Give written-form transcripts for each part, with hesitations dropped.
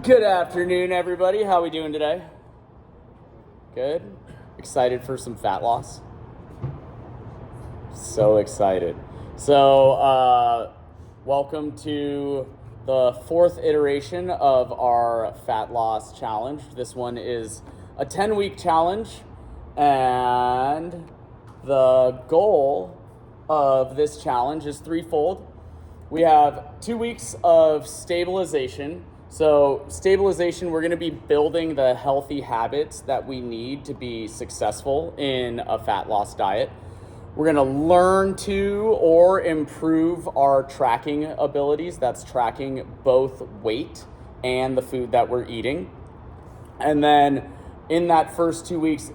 Good afternoon, everybody. How are we doing today? Good? Excited for some fat loss? So excited. Welcome to the fourth iteration of our fat loss challenge. This one is a 10-week challenge, and the goal of this challenge is threefold. We have 2 weeks of stabilization. So stabilization, we're going to be building the healthy habits that we need to be successful in a fat loss diet. We're going to learn to or improve our tracking abilities. That's tracking both weight and the food that we're eating. And then in that first 2 weeks,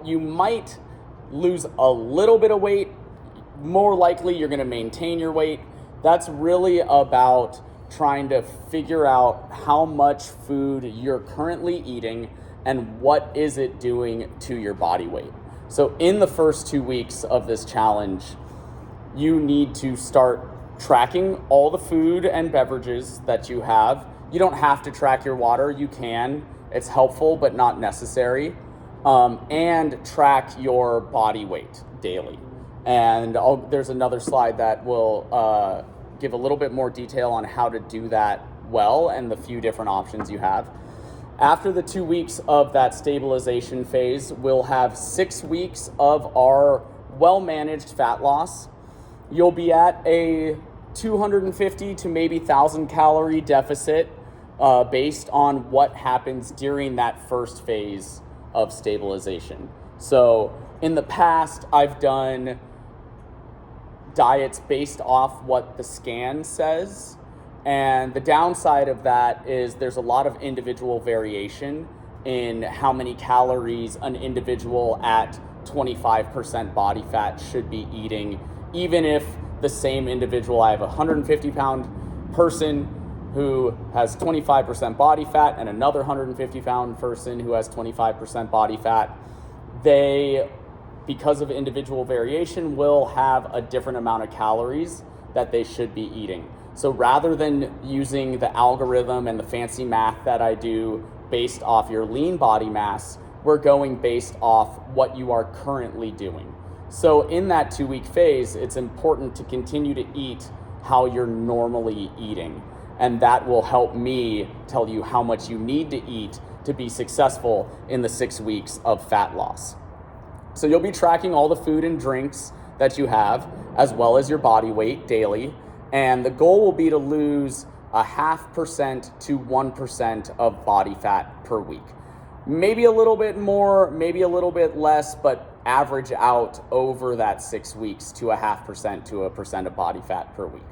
you might lose a little bit of weight. More likely, you're going to maintain your weight. That's really about trying to figure out how much food you're currently eating and what is it doing to your body weight. So in the first 2 weeks of this challenge, you need to start tracking all the food and beverages that you have. You don't have to track your water. You can. It's helpful, but not necessary. And track your body weight daily. And there's another slide that will give a little bit more detail on how to do that well and the few different options you have. After the 2 weeks of that stabilization phase, we'll have 6 weeks of our well-managed fat loss. You'll be at a 250 to maybe 1,000 calorie deficit based on what happens during that first phase of stabilization. So in the past, I've done diets based off what the scan says. And the downside of that is there's a lot of individual variation in how many calories an individual at 25% body fat should be eating, even if the same individual, I have a 150-pound person who has 25% body fat and another 150-pound person who has 25% body fat. They, because of individual variation, will have a different amount of calories that they should be eating. So rather than using the algorithm and the fancy math that I do based off your lean body mass, we're going based off what you are currently doing. So in that 2 week phase, it's important to continue to eat how you're normally eating. And that will help me tell you how much you need to eat to be successful in the 6 weeks of fat loss. So you'll be tracking all the food and drinks that you have, as well as your body weight daily. And the goal will be to lose 0.5% to 1% of body fat per week. Maybe a little bit more, maybe a little bit less, but average out over that 6 weeks to 0.5% to 1% of body fat per week.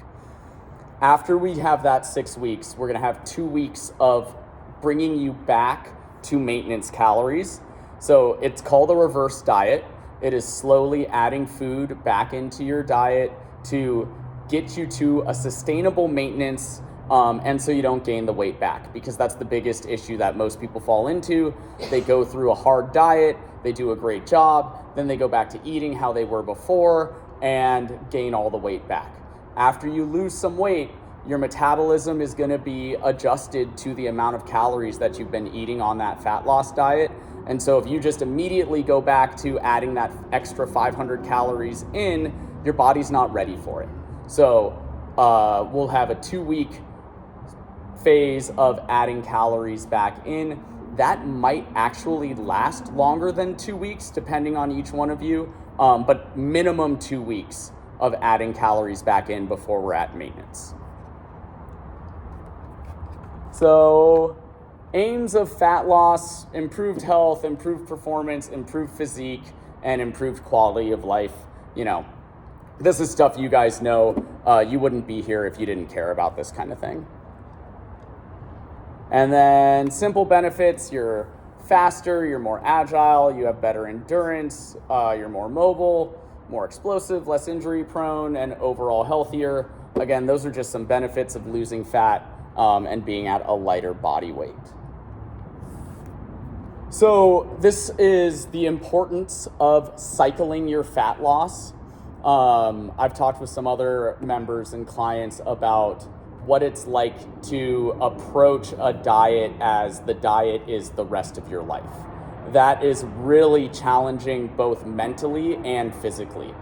After we have that 6 weeks, we're gonna have 2 weeks of bringing you back to maintenance calories. So it's called a reverse diet. It is slowly adding food back into your diet to get you to a sustainable maintenance, and so you don't gain the weight back, because that's the biggest issue that most people fall into. They go through a hard diet, they do a great job, then they go back to eating how they were before and gain all the weight back. After you lose some weight, your metabolism is gonna be adjusted to the amount of calories that you've been eating on that fat loss diet. And so if you just immediately go back to adding that extra 500 calories in, your body's not ready for it. So we'll have a 2 week phase of adding calories back in. That might actually last longer than 2 weeks, depending on each one of you, but minimum 2 weeks of adding calories back in before we're at maintenance. So aims of fat loss: improved health, improved performance, improved physique, and improved quality of life. You know, this is stuff you guys know. You wouldn't be here if you didn't care about this kind of thing. And then simple benefits: you're faster, you're more agile, you have better endurance, you're more mobile, more explosive, less injury prone, and overall healthier. Again, those are just some benefits of losing fat and being at a lighter body weight. So this is the importance of cycling your fat loss. I've talked with some other members and clients about what it's like to approach a diet as the diet is the rest of your life. That is really challenging both mentally and physically.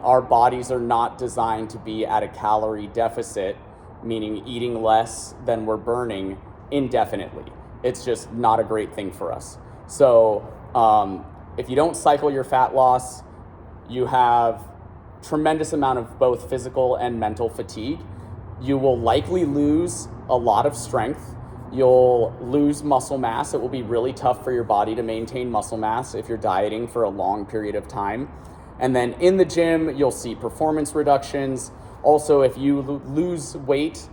Our bodies are not designed to be at a calorie deficit, meaning eating less than we're burning indefinitely. It's just not a great thing for us. So if you don't cycle your fat loss, you have tremendous amount of both physical and mental fatigue. You will likely lose a lot of strength. You'll lose muscle mass. It will be really tough for your body to maintain muscle mass if you're dieting for a long period of time. And then in the gym, you'll see performance reductions. Also, if you lose weight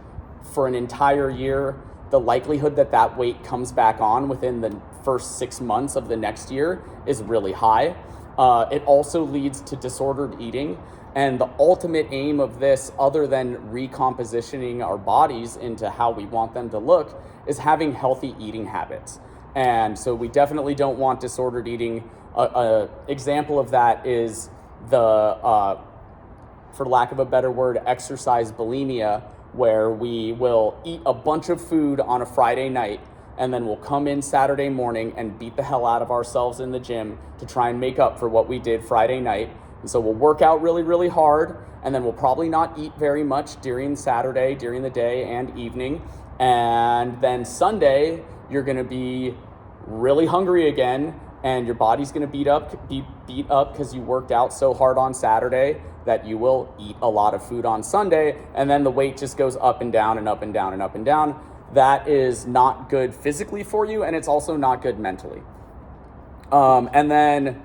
for an entire year, the likelihood that that weight comes back on within the first 6 months of the next year is really high. It also leads to disordered eating. And the ultimate aim of this, other than recompositioning our bodies into how we want them to look, is having healthy eating habits. And so we definitely don't want disordered eating. An example of that is the, for lack of a better word, exercise bulimia, where we will eat a bunch of food on a Friday night and then we'll come in Saturday morning and beat the hell out of ourselves in the gym to try and make up for what we did Friday night. And so we'll work out really, really hard, and then we'll probably not eat very much during Saturday, during the day and evening. And then Sunday, you're gonna be really hungry again, and your body's gonna be beat up because you worked out so hard on Saturday that you will eat a lot of food on Sunday, and then the weight just goes up and down and up and down and up and down. That is not good physically for you, and it's also not good mentally. And then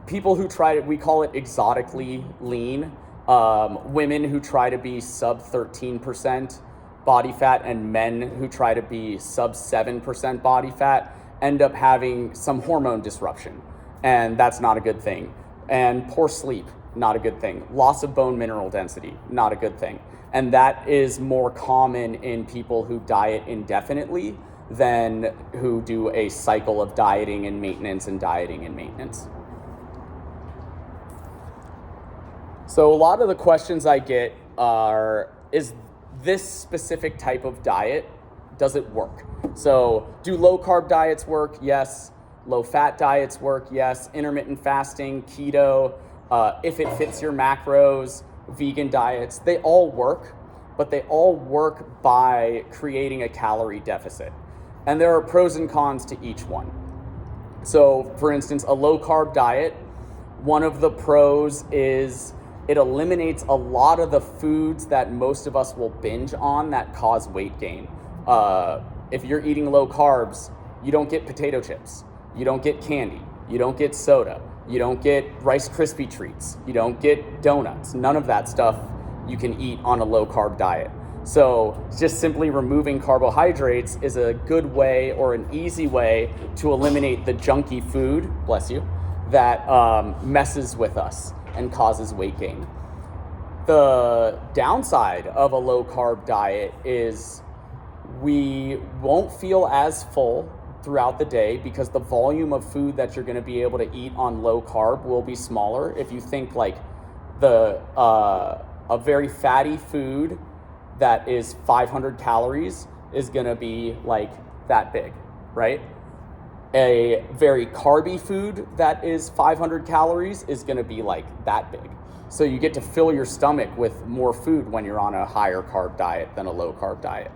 people who try to, we call it exotically lean, women who try to be sub 13% body fat and men who try to be sub 7% body fat end up having some hormone disruption, and that's not a good thing. And poor sleep, not a good thing. Loss of bone mineral density, not a good thing. And that is more common in people who diet indefinitely than who do a cycle of dieting and maintenance and dieting and maintenance. So a lot of the questions I get are, is this specific type of diet, does it work? So do low carb diets work? Yes. Low fat diets work? Yes. Intermittent fasting, keto, if it fits your macros, vegan diets, they all work, but they all work by creating a calorie deficit. And there are pros and cons to each one. So for instance, a low carb diet, one of the pros is it eliminates a lot of the foods that most of us will binge on that cause weight gain. If you're eating low carbs, you don't get potato chips, you don't get candy, you don't get soda, you don't get Rice Krispie treats, you don't get donuts. None of that stuff you can eat on a low carb diet. So just simply removing carbohydrates is a good way or an easy way to eliminate the junky food, bless you, that messes with us and causes weight gain. The downside of a low carb diet is we won't feel as full throughout the day because the volume of food that you're going to be able to eat on low carb will be smaller. If you think like a very fatty food that is 500 calories is going to be like that big, right? A very carby food that is 500 calories is going to be like that big. So you get to fill your stomach with more food when you're on a higher carb diet than a low carb diet.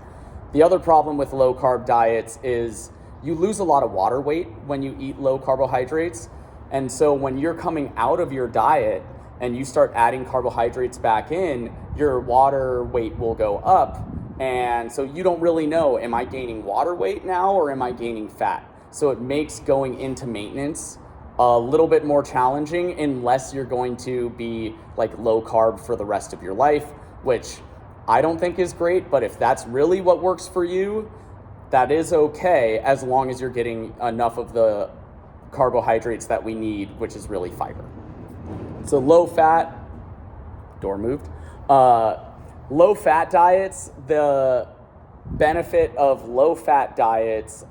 The other problem with low carb diets is you lose a lot of water weight when you eat low carbohydrates. And so when you're coming out of your diet and you start adding carbohydrates back in, your water weight will go up. And so you don't really know, am I gaining water weight now or am I gaining fat? So it makes going into maintenance a little bit more challenging unless you're going to be like low carb for the rest of your life, which I don't think is great, but if that's really what works for you, that is okay as long as you're getting enough of the carbohydrates that we need, which is really fiber. So low fat, door moved. Low fat diets, the benefit of low fat diets,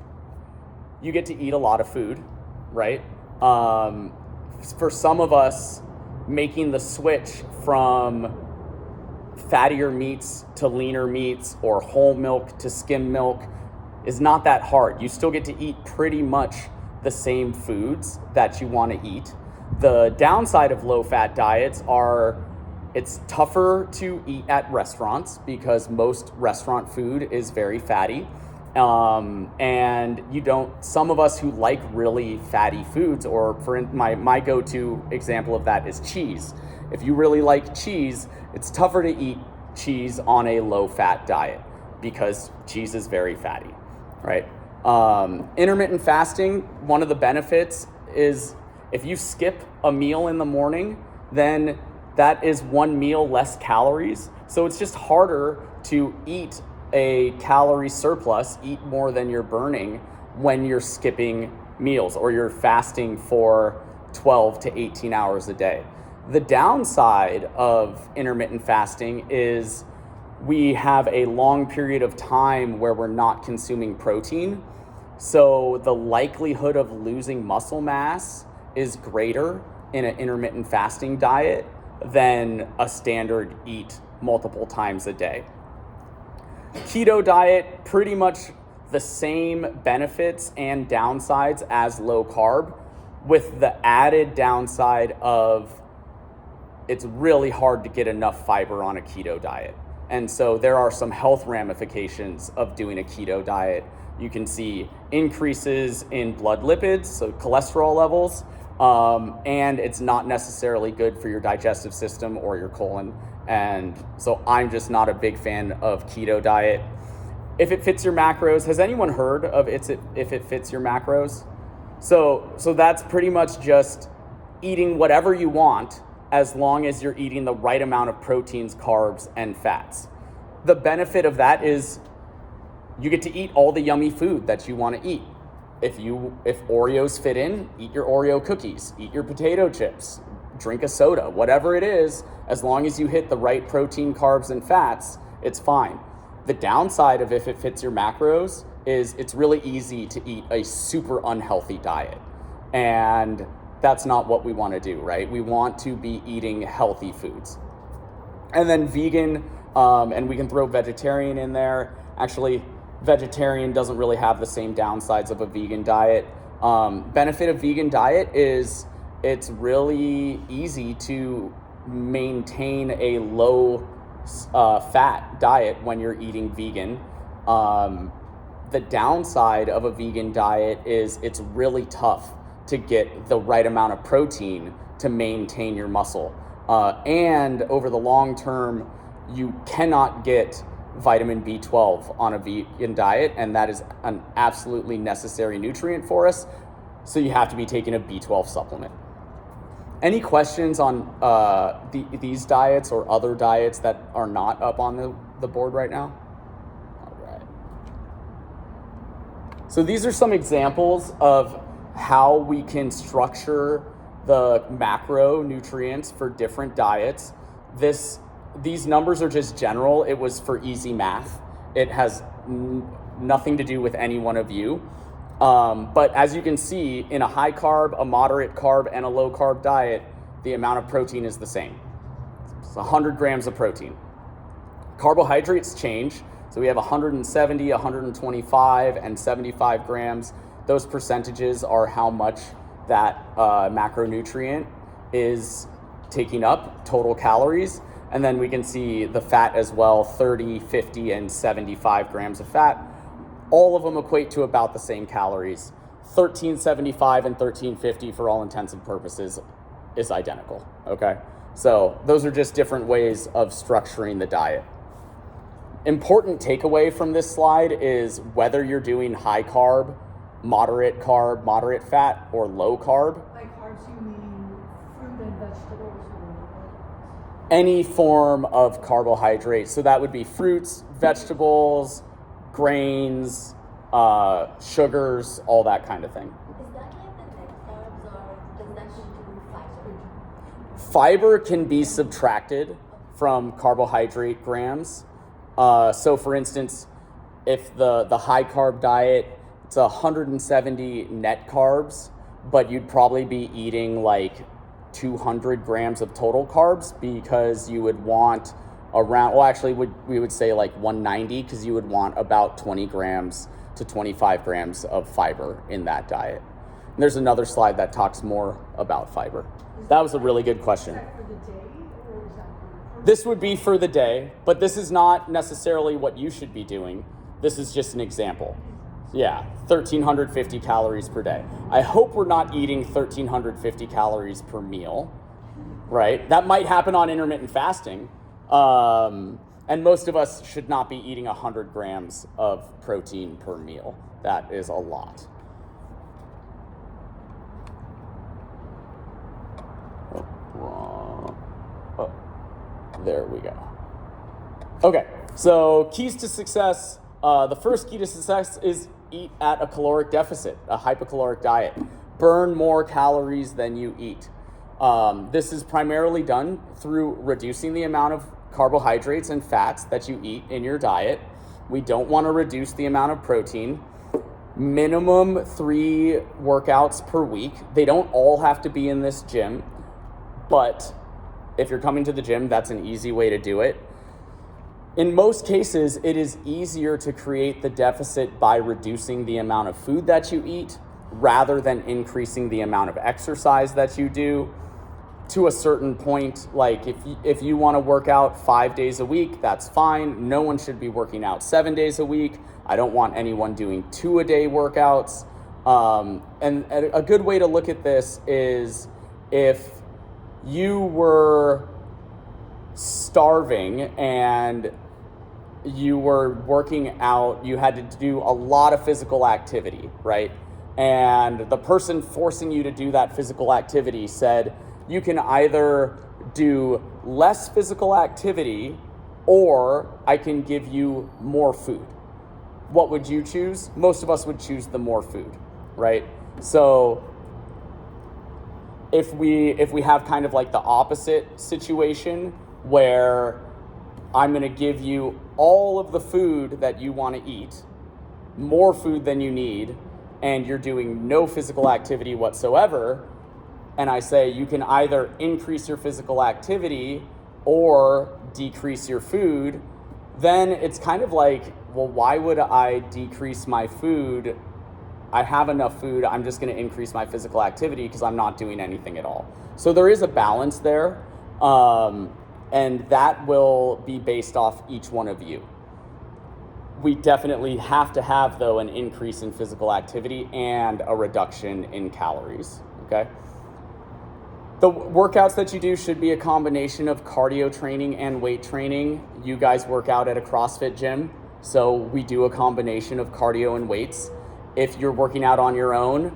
you get to eat a lot of food, right? For some of us, making the switch from fattier meats to leaner meats or whole milk to skim milk is not that hard. You still get to eat pretty much the same foods that you want to eat. The downside of low-fat diets are it's tougher to eat at restaurants because most restaurant food is very fatty. And some of us who like really fatty foods, or for my go-to example of that is cheese. If you really like cheese, it's tougher to eat cheese on a low-fat diet because cheese is very fatty, right? Intermittent fasting, one of the benefits is if you skip a meal in the morning, then that is one meal less calories. So it's just harder to eat a calorie surplus, eat more than you're burning when you're skipping meals or you're fasting for 12 to 18 hours a day. The downside of intermittent fasting is we have a long period of time where we're not consuming protein. So the likelihood of losing muscle mass is greater in an intermittent fasting diet than a standard eat multiple times a day. Keto diet, pretty much the same benefits and downsides as low carb, with the added downside of it's really hard to get enough fiber on a keto diet. And so there are some health ramifications of doing a keto diet. You can see increases in blood lipids, so cholesterol levels, and it's not necessarily good for your digestive system or your colon. And so I'm just not a big fan of keto diet. If it fits your macros, has anyone heard of if it fits your macros? So that's pretty much just eating whatever you want as long as you're eating the right amount of proteins, carbs, and fats. The benefit of that is you get to eat all the yummy food that you want to eat. If Oreos fit in, eat your Oreo cookies, eat your potato chips, drink a soda, whatever it is, as long as you hit the right protein, carbs, and fats, it's fine. The downside of if it fits your macros is it's really easy to eat a super unhealthy diet. And that's not what we want to do, right? We want to be eating healthy foods. And then vegan, and we can throw vegetarian in there. Actually, vegetarian doesn't really have the same downsides of a vegan diet. Benefit of vegan diet is it's really easy to maintain a low fat diet when you're eating vegan. The downside of a vegan diet is it's really tough to get the right amount of protein to maintain your muscle. And over the long term, you cannot get vitamin B12 on a vegan diet, and that is an absolutely necessary nutrient for us. So you have to be taking a B12 supplement. Any questions on these diets or other diets that are not up on the board right now? All right. So these are some examples of how we can structure the macronutrients for different diets. These numbers are just general. It was for easy math. It has nothing to do with any one of you. But as you can see, in a high carb, a moderate carb, and a low carb diet, the amount of protein is the same. It's 100 grams of protein. Carbohydrates change. So we have 170, 125, and 75 grams. Those percentages are how much that macronutrient is taking up, total calories. And then we can see the fat as well, 30, 50, and 75 grams of fat. All of them equate to about the same calories. 1375 and 1350 for all intents and purposes is identical, okay? So those are just different ways of structuring the diet. Important takeaway from this slide is whether you're doing high carb, moderate fat, or low carb. By carbs, you mean fruit and vegetables? Any form of carbohydrate. So that would be fruits, vegetables, grains, sugars, all that kind of thing. Is that like the net carbs, or does that include fiber? Fiber can be subtracted from carbohydrate grams. So for instance, if the high carb diet, it's 170 net carbs, but you'd probably be eating like 200 grams of total carbs because you would want around, well, actually, we would say like 190, because you would want about 20 grams to 25 grams of fiber in that diet. And there's another slide that talks more about fiber. That was a really good question. Is that for the day, or is that for This would be for the day, but this is not necessarily what you should be doing. This is just an example. Yeah, 1,350 calories per day. I hope we're not eating 1,350 calories per meal, right? That might happen on intermittent fasting. And most of us should not be eating 100 grams of protein per meal. That is a lot. Oh, there we go. Okay, so keys to success. The first key to success is eat at a caloric deficit, a hypocaloric diet. Burn more calories than you eat. This is primarily done through reducing the amount of carbohydrates and fats that you eat in your diet. We don't want to reduce the amount of protein. Minimum 3 workouts per week. They don't all have to be in this gym, but if you're coming to the gym, that's an easy way to do it. In most cases, it is easier to create the deficit by reducing the amount of food that you eat rather than increasing the amount of exercise that you do. To a certain point, like if you want to work out 5 days a week, that's fine. No one should be working out 7 days a week. I don't want anyone doing 2-a-day workouts. And a good way to look at this is if you were starving and you were working out, you had to do a lot of physical activity, right? And the person forcing you to do that physical activity said, you can either do less physical activity or I can give you more food. What would you choose? Most of us would choose the more food, right? So if we have kind of like the opposite situation where I'm going to give you all of the food that you want to eat, more food than you need, and you're doing no physical activity whatsoever, and I say you can either increase your physical activity or decrease your food, then it's kind of like, well, why would I decrease my food? I have enough food, I'm just going to increase my physical activity because I'm not doing anything at all. So there is a balance there, and that will be based off each one of you. We definitely have to have, though, an increase in physical activity and a reduction in calories, okay? The workouts that you do should be a combination of cardio training and weight training. You guys work out at a CrossFit gym, so we do a combination of cardio and weights. If you're working out on your own,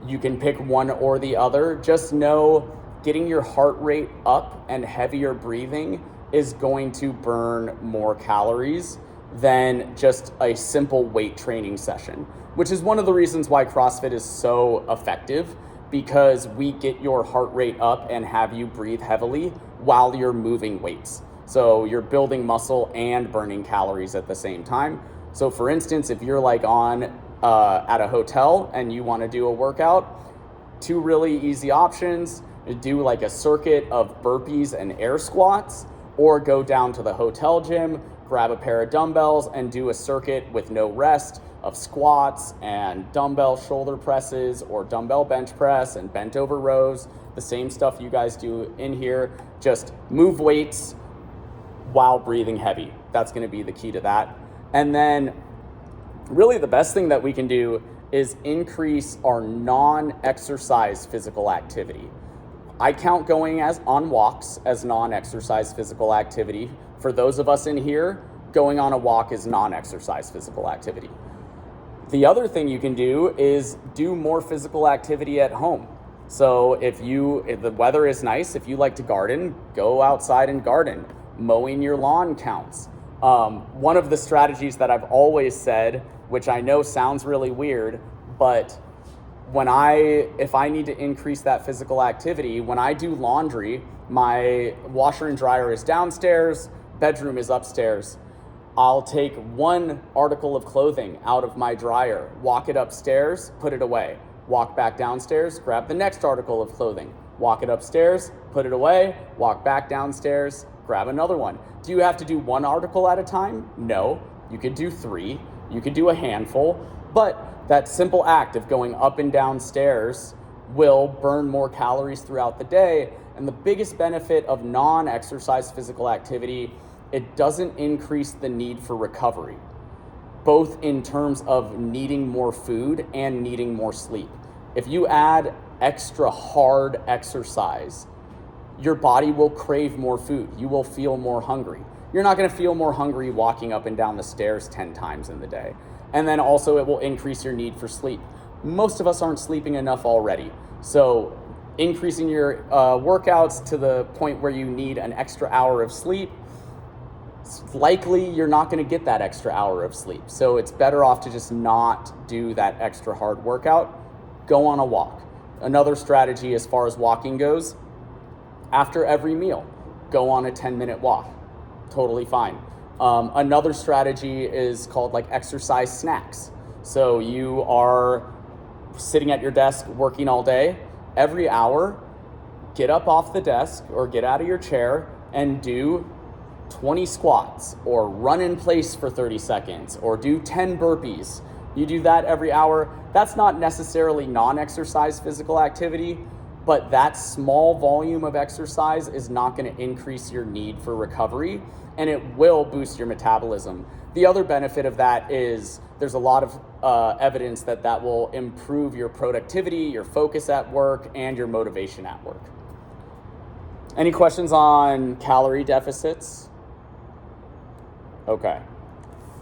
you can pick one or the other. Just know getting your heart rate up and heavier breathing is going to burn more calories than just a simple weight training session, which is one of the reasons why CrossFit is so effective, because we get your heart rate up and have you breathe heavily while you're moving weights. So you're building muscle and burning calories at the same time. So for instance, if you're like on at a hotel and you want to do a workout, 2 really easy options: do like a circuit of burpees and air squats, or go down to the hotel gym, grab a pair of dumbbells and do a circuit with no rest of squats and dumbbell shoulder presses or dumbbell bench press and bent over rows, the same stuff you guys do in here. Just move weights while breathing heavy. That's going to be the key to that. And then really the best thing that we can do is increase our non-exercise physical activity. I count going on walks as non-exercise physical activity. For those of us in here, going on a walk is non-exercise physical activity. The other thing you can do is do more physical activity at home. So if the weather is nice, if you like to garden, go outside and garden. Mowing your lawn counts. One of the strategies that I've always said, which I know sounds really weird, but if I need to increase that physical activity, when I do laundry, my washer and dryer is downstairs, bedroom is upstairs. I'll take one article of clothing out of my dryer, walk it upstairs, put it away. Walk back downstairs, grab the next article of clothing, walk it upstairs, put it away, walk back downstairs, grab another one. Do you have to do one article at a time? No. You could do 3. You could do a handful. But that simple act of going up and down stairs will burn more calories throughout the day. And the biggest benefit of non-exercise physical activity, it doesn't increase the need for recovery, both in terms of needing more food and needing more sleep. If you add extra hard exercise, your body will crave more food. You will feel more hungry. You're not going to feel more hungry walking up and down the stairs 10 times in the day. And then also it will increase your need for sleep. Most of us aren't sleeping enough already. So increasing your workouts to the point where you need an extra hour of sleep, likely you're not going to get that extra hour of sleep. So it's better off to just not do that extra hard workout. Go on a walk. Another strategy as far as walking goes, after every meal, go on a 10-minute walk. Totally fine. Another strategy is called like exercise snacks. So you are sitting at your desk working all day. Every hour, get up off the desk or get out of your chair and do 20 squats or run in place for 30 seconds or do 10 burpees. You do that every hour. That's not necessarily non-exercise physical activity, but that small volume of exercise is not going to increase your need for recovery, and it will boost your metabolism. The other benefit of that is there's a lot of evidence that that will improve your productivity, your focus at work, and your motivation at work. Any questions on calorie deficits? Okay.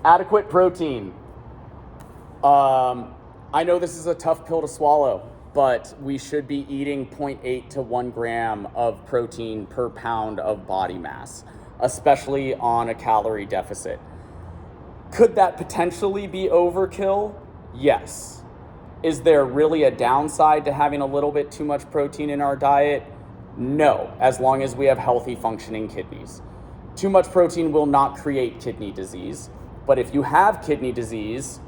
Adequate protein. I know this is a tough pill to swallow, but we should be eating 0.8 to 1 gram of protein per pound of body mass, especially on a calorie deficit. Could that potentially be overkill? Yes. Is there really a downside to having a little bit too much protein in our diet? No, as long as we have healthy functioning kidneys. Too much protein will not create kidney disease, but if you have kidney disease,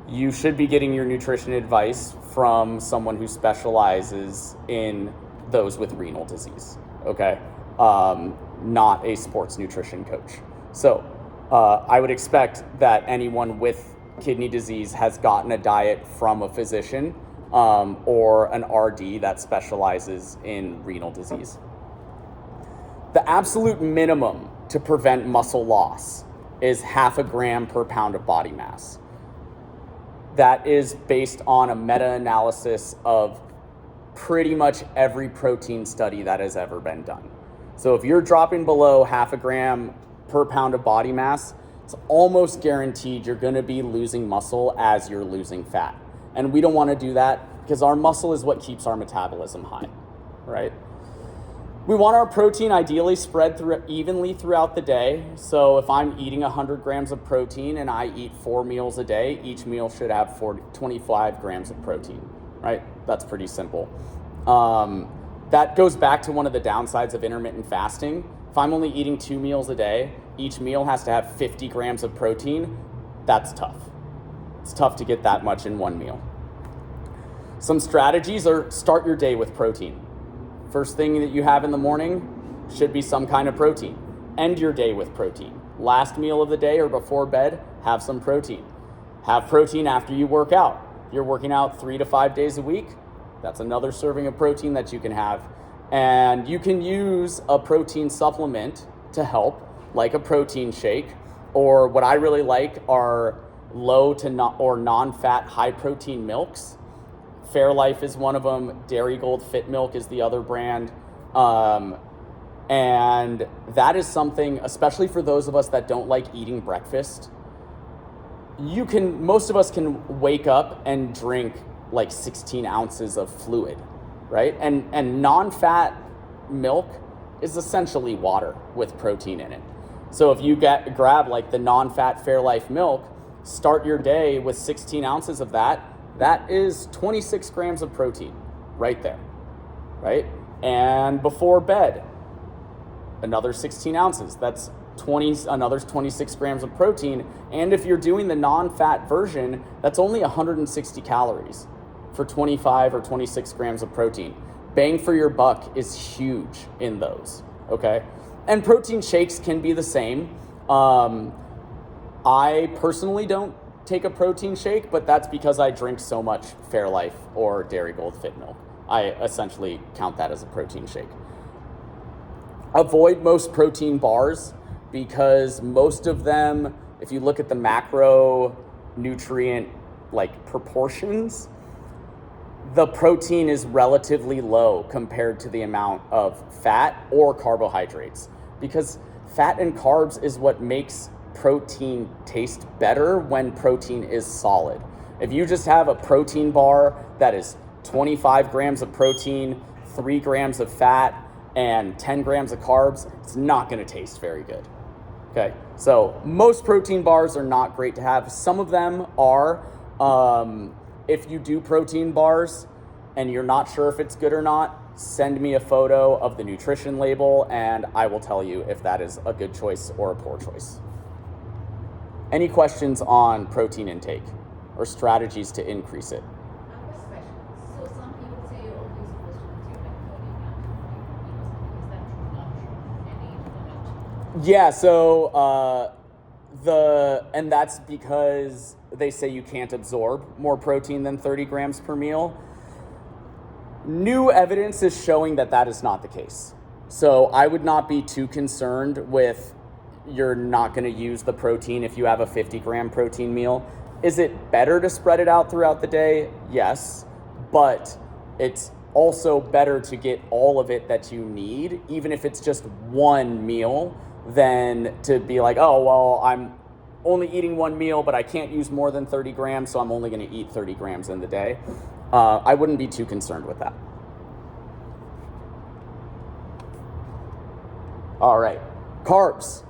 you should be getting your nutrition advice from someone who specializes in those with renal disease, okay? Not a sports nutrition coach. So I would expect that anyone with kidney disease has gotten a diet from a physician or an RD that specializes in renal disease. The absolute minimum to prevent muscle loss is 0.5 gram per pound of body mass. That is based on a meta-analysis of pretty much every protein study that has ever been done. So if you're dropping below 0.5 gram per pound of body mass, it's almost guaranteed you're going to be losing muscle as you're losing fat. And we don't want to do that because our muscle is what keeps our metabolism high, right? We want our protein ideally spread evenly throughout the day. So if I'm eating 100 grams of protein and I eat 4 meals a day, each meal should have 25 grams of protein, right? That's pretty simple. That goes back to one of the downsides of intermittent fasting. If I'm only eating 2 meals a day, each meal has to have 50 grams of protein. That's tough. It's tough to get that much in one meal. Some strategies are start your day with protein. First thing that you have in the morning should be some kind of protein. End your day with protein. Last meal of the day or before bed, have some protein. Have protein after you work out. If you're working out 3 to 5 days a week, that's another serving of protein that you can have. And you can use a protein supplement to help, like a protein shake, or what I really like are low to non-fat high protein milks. Fairlife is one of them. Dairygold Fit Milk is the other brand. And that is something, especially for those of us that don't like eating breakfast, most of us can wake up and drink like 16 ounces of fluid, right? And non-fat milk is essentially water with protein in it. So if you grab like the non-fat Fairlife milk, start your day with 16 ounces of that, that is 26 grams of protein right there, right? And before bed, another 16 ounces. That's another 26 grams of protein. And if you're doing the non-fat version, that's only 160 calories for 25 or 26 grams of protein. Bang for your buck is huge in those, okay? And protein shakes can be the same. I personally don't take a protein shake, but that's because I drink so much Fairlife or Dairy Gold Fit Milk. I essentially count that as a protein shake. Avoid most protein bars because most of them, if you look at the macronutrient proportions, the protein is relatively low compared to the amount of fat or carbohydrates, because fat and carbs is what makes protein taste better when protein is solid. If you just have a protein bar that is 25 grams of protein, 3 grams of fat, and 10 grams of carbs, it's not going to taste very good. Okay, so most protein bars are not great to have. Some of them are. If you do protein bars and you're not sure if it's good or not, send me a photo of the nutrition label and I will tell you if that is a good choice or a poor choice. Any questions on protein intake or strategies to increase it? I have a question. So some people say, oh, you're supposed to consume like 30 grams of protein. Is that true? Not true? Any limit? Yeah, so and that's because they say you can't absorb more protein than 30 grams per meal. New evidence is showing that that is not the case. So I would not be too concerned with you're not going to use the protein if you have a 50 gram protein meal. Is it better to spread it out throughout the day? Yes, but it's also better to get all of it that you need, even if it's just one meal, than to be like, oh, well, I'm only eating one meal, but I can't use more than 30 grams, so I'm only going to eat 30 grams in the day. I wouldn't be too concerned with that. All right, carbs.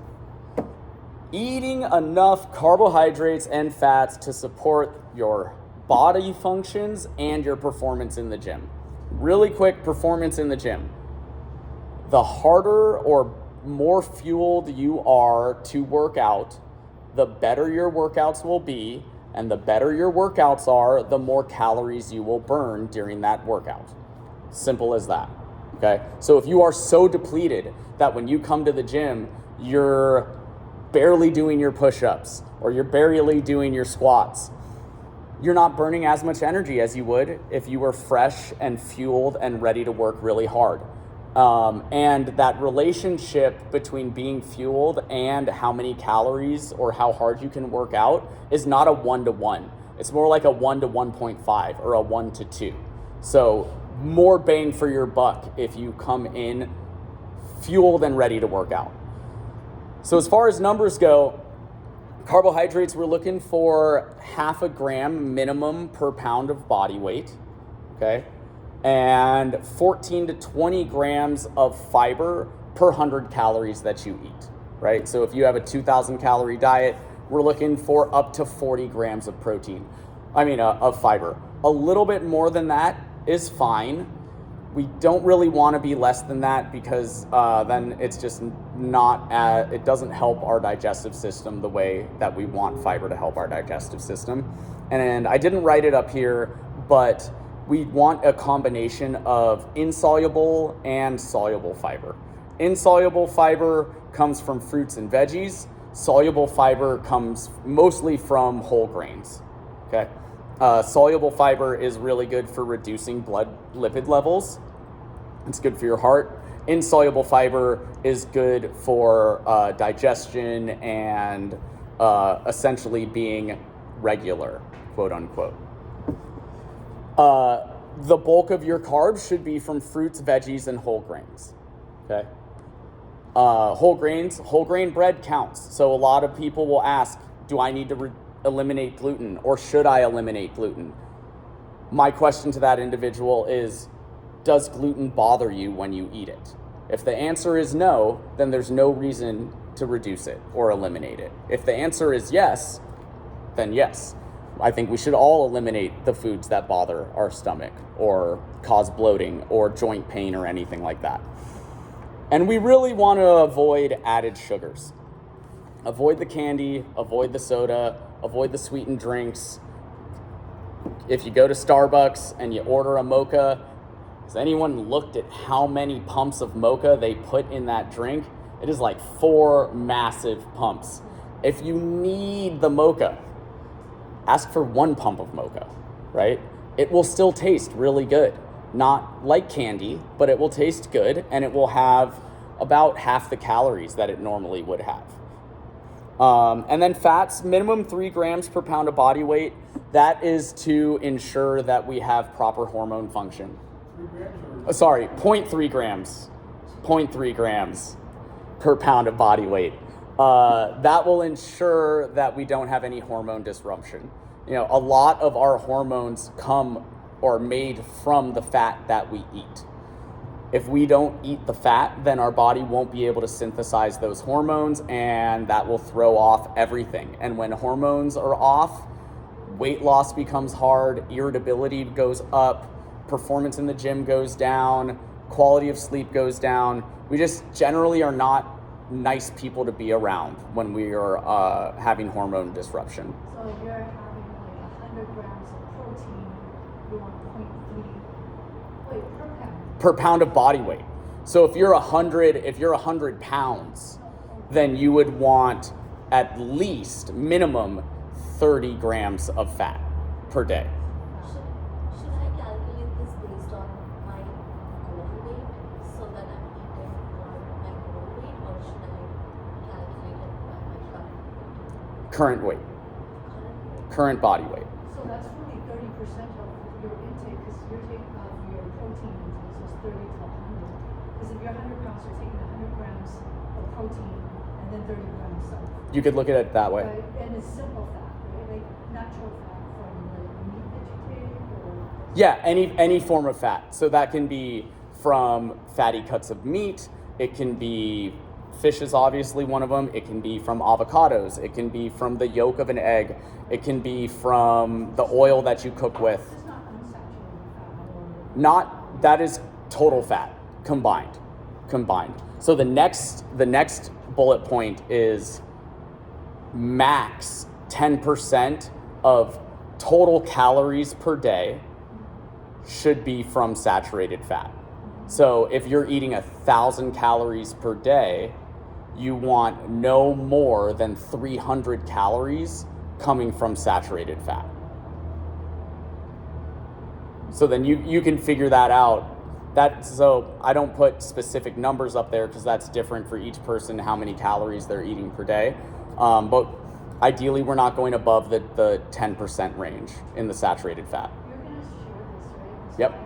Eating enough carbohydrates and fats to support your body functions and your performance in the gym. Really quick, performance in the gym. The harder or more fueled you are to work out, the better your workouts will be, and the better your workouts are, the more calories you will burn during that workout. Simple as that, okay? So if you are so depleted that when you come to the gym, you're barely doing your push-ups or you're barely doing your squats, you're not burning as much energy as you would if you were fresh and fueled and ready to work really hard. And that relationship between being fueled and how many calories or how hard you can work out is not a 1-to-1. It's more like a 1 to 1.5 or a 1 to 2. So more bang for your buck if you come in fueled and ready to work out. So as far as numbers go, carbohydrates, we're looking for 0.5 gram minimum per pound of body weight, okay? And 14 to 20 grams of fiber per 100 calories that you eat, right? So if you have a 2,000 calorie diet, we're looking for up to 40 grams of of fiber. A little bit more than that is fine. We don't really want to be less than that because then it's just it doesn't help our digestive system the way that we want fiber to help our digestive system. And I didn't write it up here, but we want a combination of insoluble and soluble fiber. Insoluble fiber comes from fruits and veggies. Soluble fiber comes mostly from whole grains, okay? Soluble fiber is really good for reducing blood lipid levels. It's good for your heart. Insoluble fiber is good for digestion and essentially being regular, quote unquote. The bulk of your carbs should be from fruits, veggies, and whole grains, okay? Whole grain bread counts. So a lot of people will ask, do I need to eliminate gluten or should I eliminate gluten? My question to that individual is, does gluten bother you when you eat it? If the answer is no, then there's no reason to reduce it or eliminate it. If the answer is yes, then yes. I think we should all eliminate the foods that bother our stomach or cause bloating or joint pain or anything like that. And we really want to avoid added sugars. Avoid the candy, avoid the soda, avoid the sweetened drinks. If you go to Starbucks and you order a mocha, has anyone looked at how many pumps of mocha they put in that drink? It is like 4 massive pumps. If you need the mocha, ask for 1 pump of mocha, right? It will still taste really good. Not like candy, but it will taste good, and it will have about half the calories that it normally would have. And then fats, minimum 3 grams per pound of body weight. That is to ensure that we have proper hormone function. 0.3 grams. 0.3 grams per pound of body weight. That will ensure that we don't have any hormone disruption. You know, a lot of our hormones come or made from the fat that we eat. If we don't eat the fat, then our body won't be able to synthesize those hormones, and that will throw off everything. And when hormones are off, weight loss becomes hard, irritability goes up, performance in the gym goes down, quality of sleep goes down. We just generally are not nice people to be around when we are having hormone disruption. So if you're having like 100 grams of protein, you want 0.3 weight per pound. Per pound of body weight. So if you're 100 pounds, then you would want at least minimum 30 grams of fat per day. Should I calculate this based on my goal weight so that I'm eating for my goal weight, or should I calculate it by my Current weight, current body weight. So that's really 30% of your intake, because you're taking off your protein intake, so it's 30 to 100. Because if you're 100 pounds, you're taking 100 grams of protein and then 30 grams of. You could look at it that way. Right? And it's simple fat, right? Like natural fat from like meat that you take, or. Yeah, any form of fat. So that can be from fatty cuts of meat. It can be fish is obviously one of them. It can be from avocados. It can be from the yolk of an egg. It can be from the oil that you cook with. It's not unsaturated fat or. Not, that is total fat combined. So the next bullet point is max 10% of total calories per day should be from saturated fat. So if you're eating 1,000 calories per day, you want no more than 300 calories coming from saturated fat. So then you can figure that out. So I don't put specific numbers up there because that's different for each person, how many calories they're eating per day. But ideally, we're not going above the 10% range in the saturated fat. You're going to share this, right? Yep.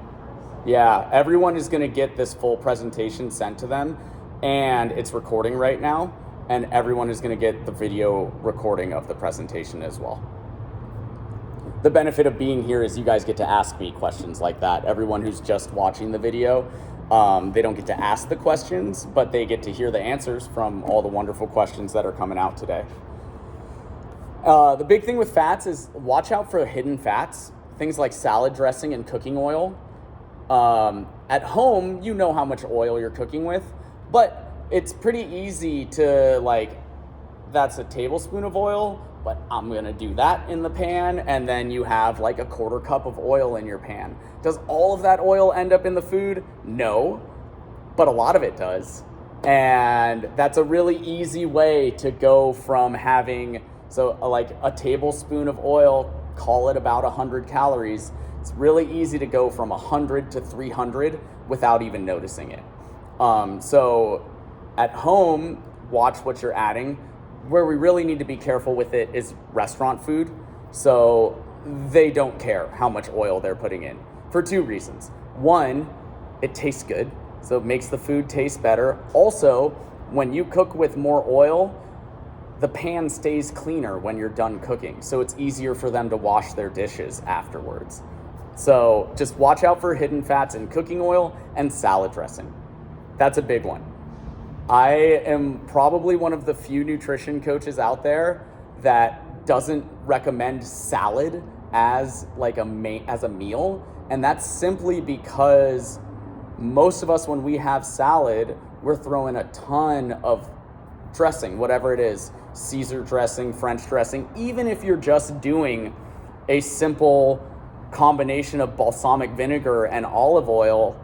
Yeah, everyone is going to get this full presentation sent to them, and it's recording right now, and everyone is going to get the video recording of the presentation as well. The benefit of being here is you guys get to ask me questions like that. Everyone who's just watching the video, they don't get to ask the questions, but they get to hear the answers from all the wonderful questions that are coming out today. The big thing with fats is watch out for hidden fats, things like salad dressing and cooking oil. At home, you know how much oil you're cooking with, but it's pretty easy to that's a tablespoon of oil, but I'm gonna do that in the pan, and then you have like a 1/4 cup of oil in your pan. Does all of that oil end up in the food? No, but a lot of it does. And that's a really easy way to go from having, like a tablespoon of oil, call it about 100 calories. It's really easy to go from 100 to 300 without even noticing it. So at home, watch what you're adding. Where we really need to be careful with it is restaurant food. So they don't care how much oil they're putting in for 2 reasons. One, it tastes good, so it makes the food taste better. Also, when you cook with more oil, the pan stays cleaner when you're done cooking, so it's easier for them to wash their dishes afterwards. So just watch out for hidden fats in cooking oil and salad dressing. That's a big one. I am probably one of the few nutrition coaches out there that doesn't recommend salad as a meal, and that's simply because most of us, when we have salad, we're throwing a ton of dressing, whatever it is, Caesar dressing, French dressing. Even if you're just doing a simple combination of balsamic vinegar and olive oil,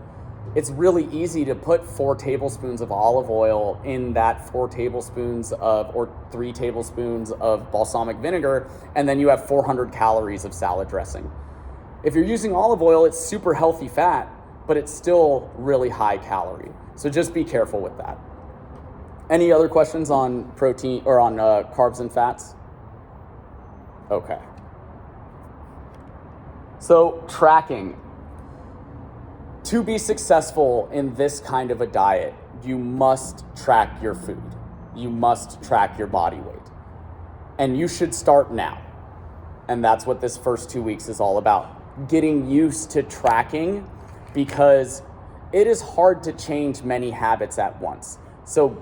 it's really easy to put 4 tablespoons of olive oil in that 4 tablespoons of, or 3 tablespoons of balsamic vinegar, and then you have 400 calories of salad dressing. If you're using olive oil, it's super healthy fat, but it's still really high calorie. So just be careful with that. Any other questions on protein or on carbs and fats? Okay. So tracking. To be successful in this kind of a diet, you must track your food. You must track your body weight. And you should start now. And that's what this first 2 weeks is all about. Getting used to tracking, because it is hard to change many habits at once. So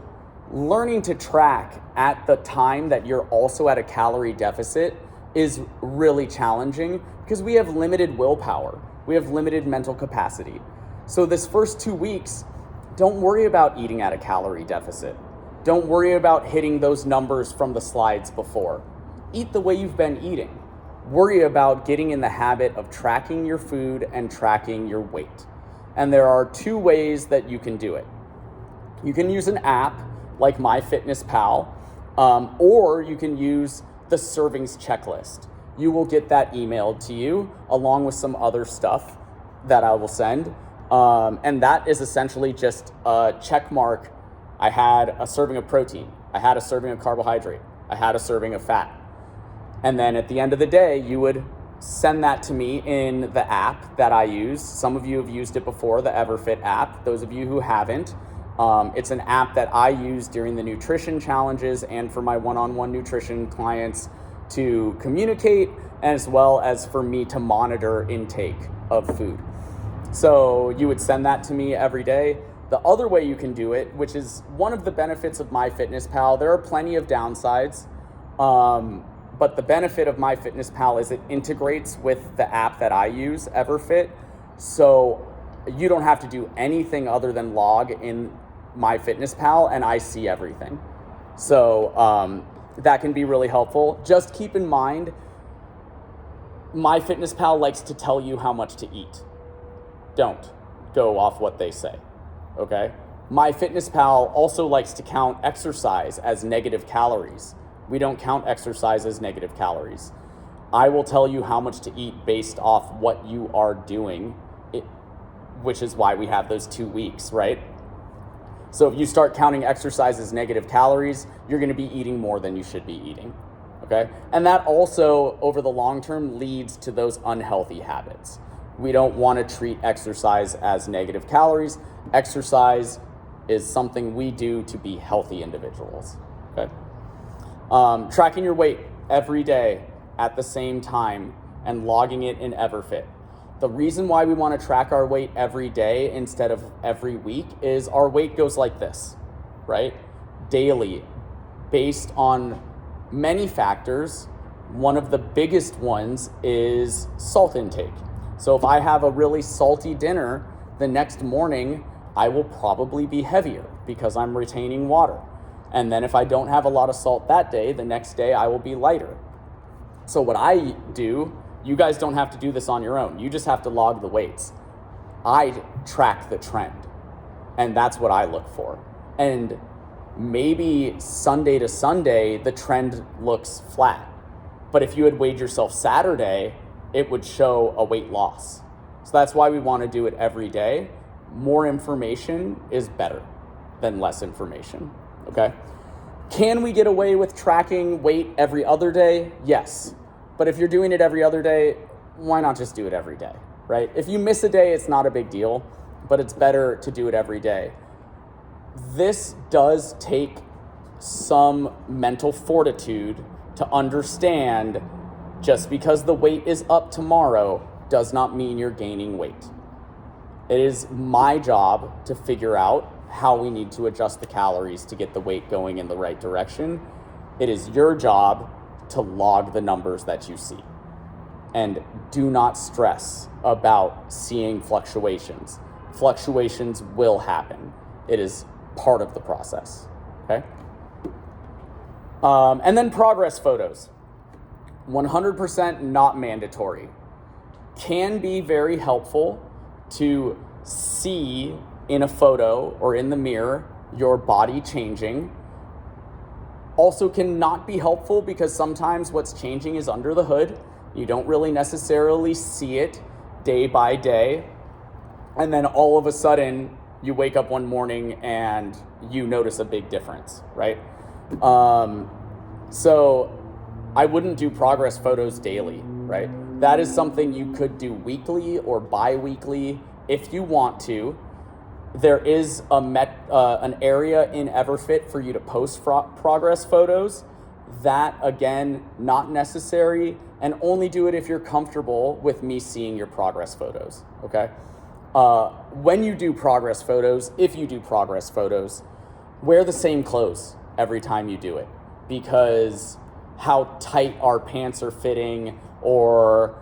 learning to track at the time that you're also at a calorie deficit is really challenging, because we have limited willpower. We have limited mental capacity. So this first 2 weeks, don't worry about eating at a calorie deficit. Don't worry about hitting those numbers from the slides before. Eat the way you've been eating. Worry about getting in the habit of tracking your food and tracking your weight. And there are 2 ways that you can do it. You can use an app like MyFitnessPal, or you can use the servings checklist. You will get that emailed to you along with some other stuff that I will send. And that is essentially just a check mark. I had a serving of protein. I had a serving of carbohydrate. I had a serving of fat. And then at the end of the day, you would send that to me in the app that I use. Some of you have used it before, the EverFit app. Those of you who haven't, it's an app that I use during the nutrition challenges and for my one-on-one nutrition clients to communicate, as well as for me to monitor intake of food. So you would send that to me every day. The other way you can do it, which is one of the benefits of MyFitnessPal, there are plenty of downsides, but the benefit of MyFitnessPal is it integrates with the app that I use, EverFit. So you don't have to do anything other than log in MyFitnessPal, and I see everything. So that can be really helpful. Just keep in mind, MyFitnessPal likes to tell you how much to eat. Don't go off what they say, okay? MyFitnessPal also likes to count exercise as negative calories. We don't count exercise as negative calories. I will tell you how much to eat based off what you are doing, which is why we have those 2 weeks, right? So if you start counting exercise as negative calories, you're gonna be eating more than you should be eating, okay? And that also, over the long term, leads to those unhealthy habits. We don't wanna treat exercise as negative calories. Exercise is something we do to be healthy individuals, okay? Tracking your weight every day at the same time and logging it in EverFit. The reason why we want to track our weight every day instead of every week is our weight goes like this, right? Daily, based on many factors. One of the biggest ones is salt intake. So if I have a really salty dinner, the next morning I will probably be heavier because I'm retaining water. And then if I don't have a lot of salt that day, the next day I will be lighter. So what I do, you guys don't have to do this on your own. You just have to log the weights. I track the trend, and that's what I look for. And maybe Sunday to Sunday, the trend looks flat. But if you had weighed yourself Saturday, it would show a weight loss. So that's why we want to do it every day. More information is better than less information, okay? Can we get away with tracking weight every other day? Yes. But if you're doing it every other day, why not just do it every day, right? If you miss a day, it's not a big deal, but it's better to do it every day. This does take some mental fortitude to understand just because the weight is up tomorrow does not mean you're gaining weight. It is my job to figure out how we need to adjust the calories to get the weight going in the right direction. It is your job to log the numbers that you see. And do not stress about seeing fluctuations. Fluctuations will happen. It is part of the process, okay? And then progress photos. 100% not mandatory. Can be very helpful to see in a photo or in the mirror your body changing. Also can not be helpful because sometimes what's changing is under the hood. You don't really necessarily see it day by day. And then all of a sudden you wake up one morning and you notice a big difference, right? So I wouldn't do progress photos daily, right? That is something you could do weekly or bi-weekly if you want to. There is an area in Everfit for you to post progress photos. That, again, not necessary, and only do it if you're comfortable with me seeing your progress photos, okay? When you do progress photos, if you do progress photos, wear the same clothes every time you do it, because how tight our pants are fitting or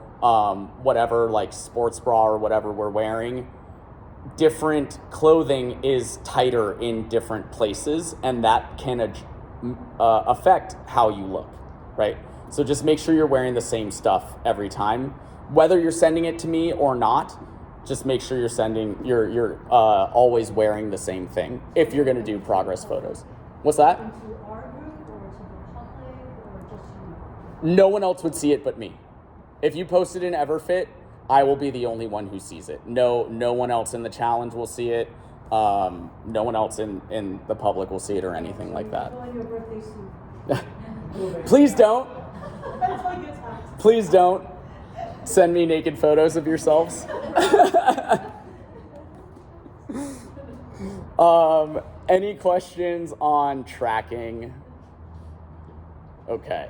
whatever, like sports bra or whatever we're wearing, different clothing is tighter in different places, and that can affect how you look, right? So just make sure you're wearing the same stuff every time. Whether you're sending it to me or not, just make sure you're always wearing the same thing if you're gonna do progress photos. What's that? Into our group or to the public or just you? No one else would see it but me. If you post it in Everfit, I will be the only one who sees it. No one else in the challenge will see it. No one else in the public will see it or anything like that. Go in your birthday suit. Please don't. Until you talk. Please don't send me naked photos of yourselves. Any questions on tracking? Okay.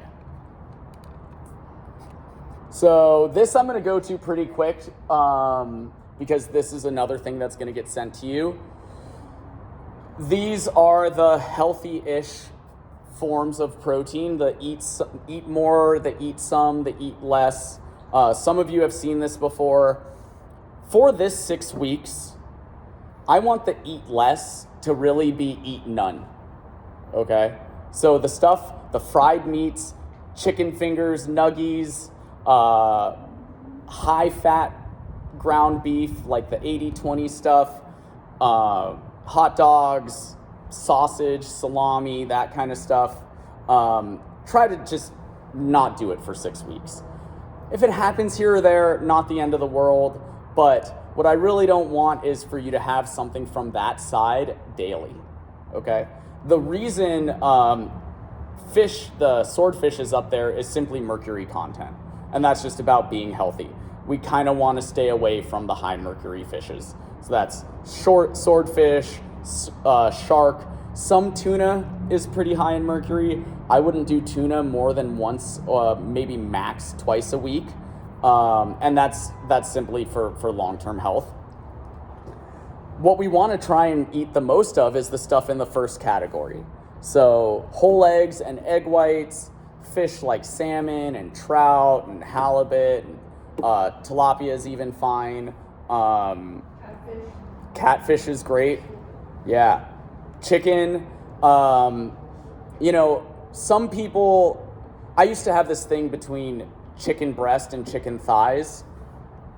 So this I'm going to go to pretty quick because this is another thing that's going to get sent to you. These are the healthy-ish forms of protein, the eat more, the eat some, the eat less. Some of you have seen this before. For this 6 weeks, I want the eat less to really be eat none, okay? So the stuff, the fried meats, chicken fingers, nuggies, high-fat ground beef, like the 80-20 stuff, hot dogs, sausage, salami, that kind of stuff. Try to just not do it for 6 weeks. If it happens here or there, not the end of the world, but what I really don't want is for you to have something from that side daily, okay? The reason the swordfish is up there is simply mercury content, and that's just about being healthy. We kind of want to stay away from the high mercury fishes. So that's swordfish, shark. Some tuna is pretty high in mercury. I wouldn't do tuna more than once, maybe max twice a week. And that's simply for long-term health. What we want to try and eat the most of is the stuff in the first category. So whole eggs and egg whites, fish like salmon and trout and halibut, and, tilapia is even fine. Catfish is great. Yeah. Chicken. Some people, I used to have this thing between chicken breast and chicken thighs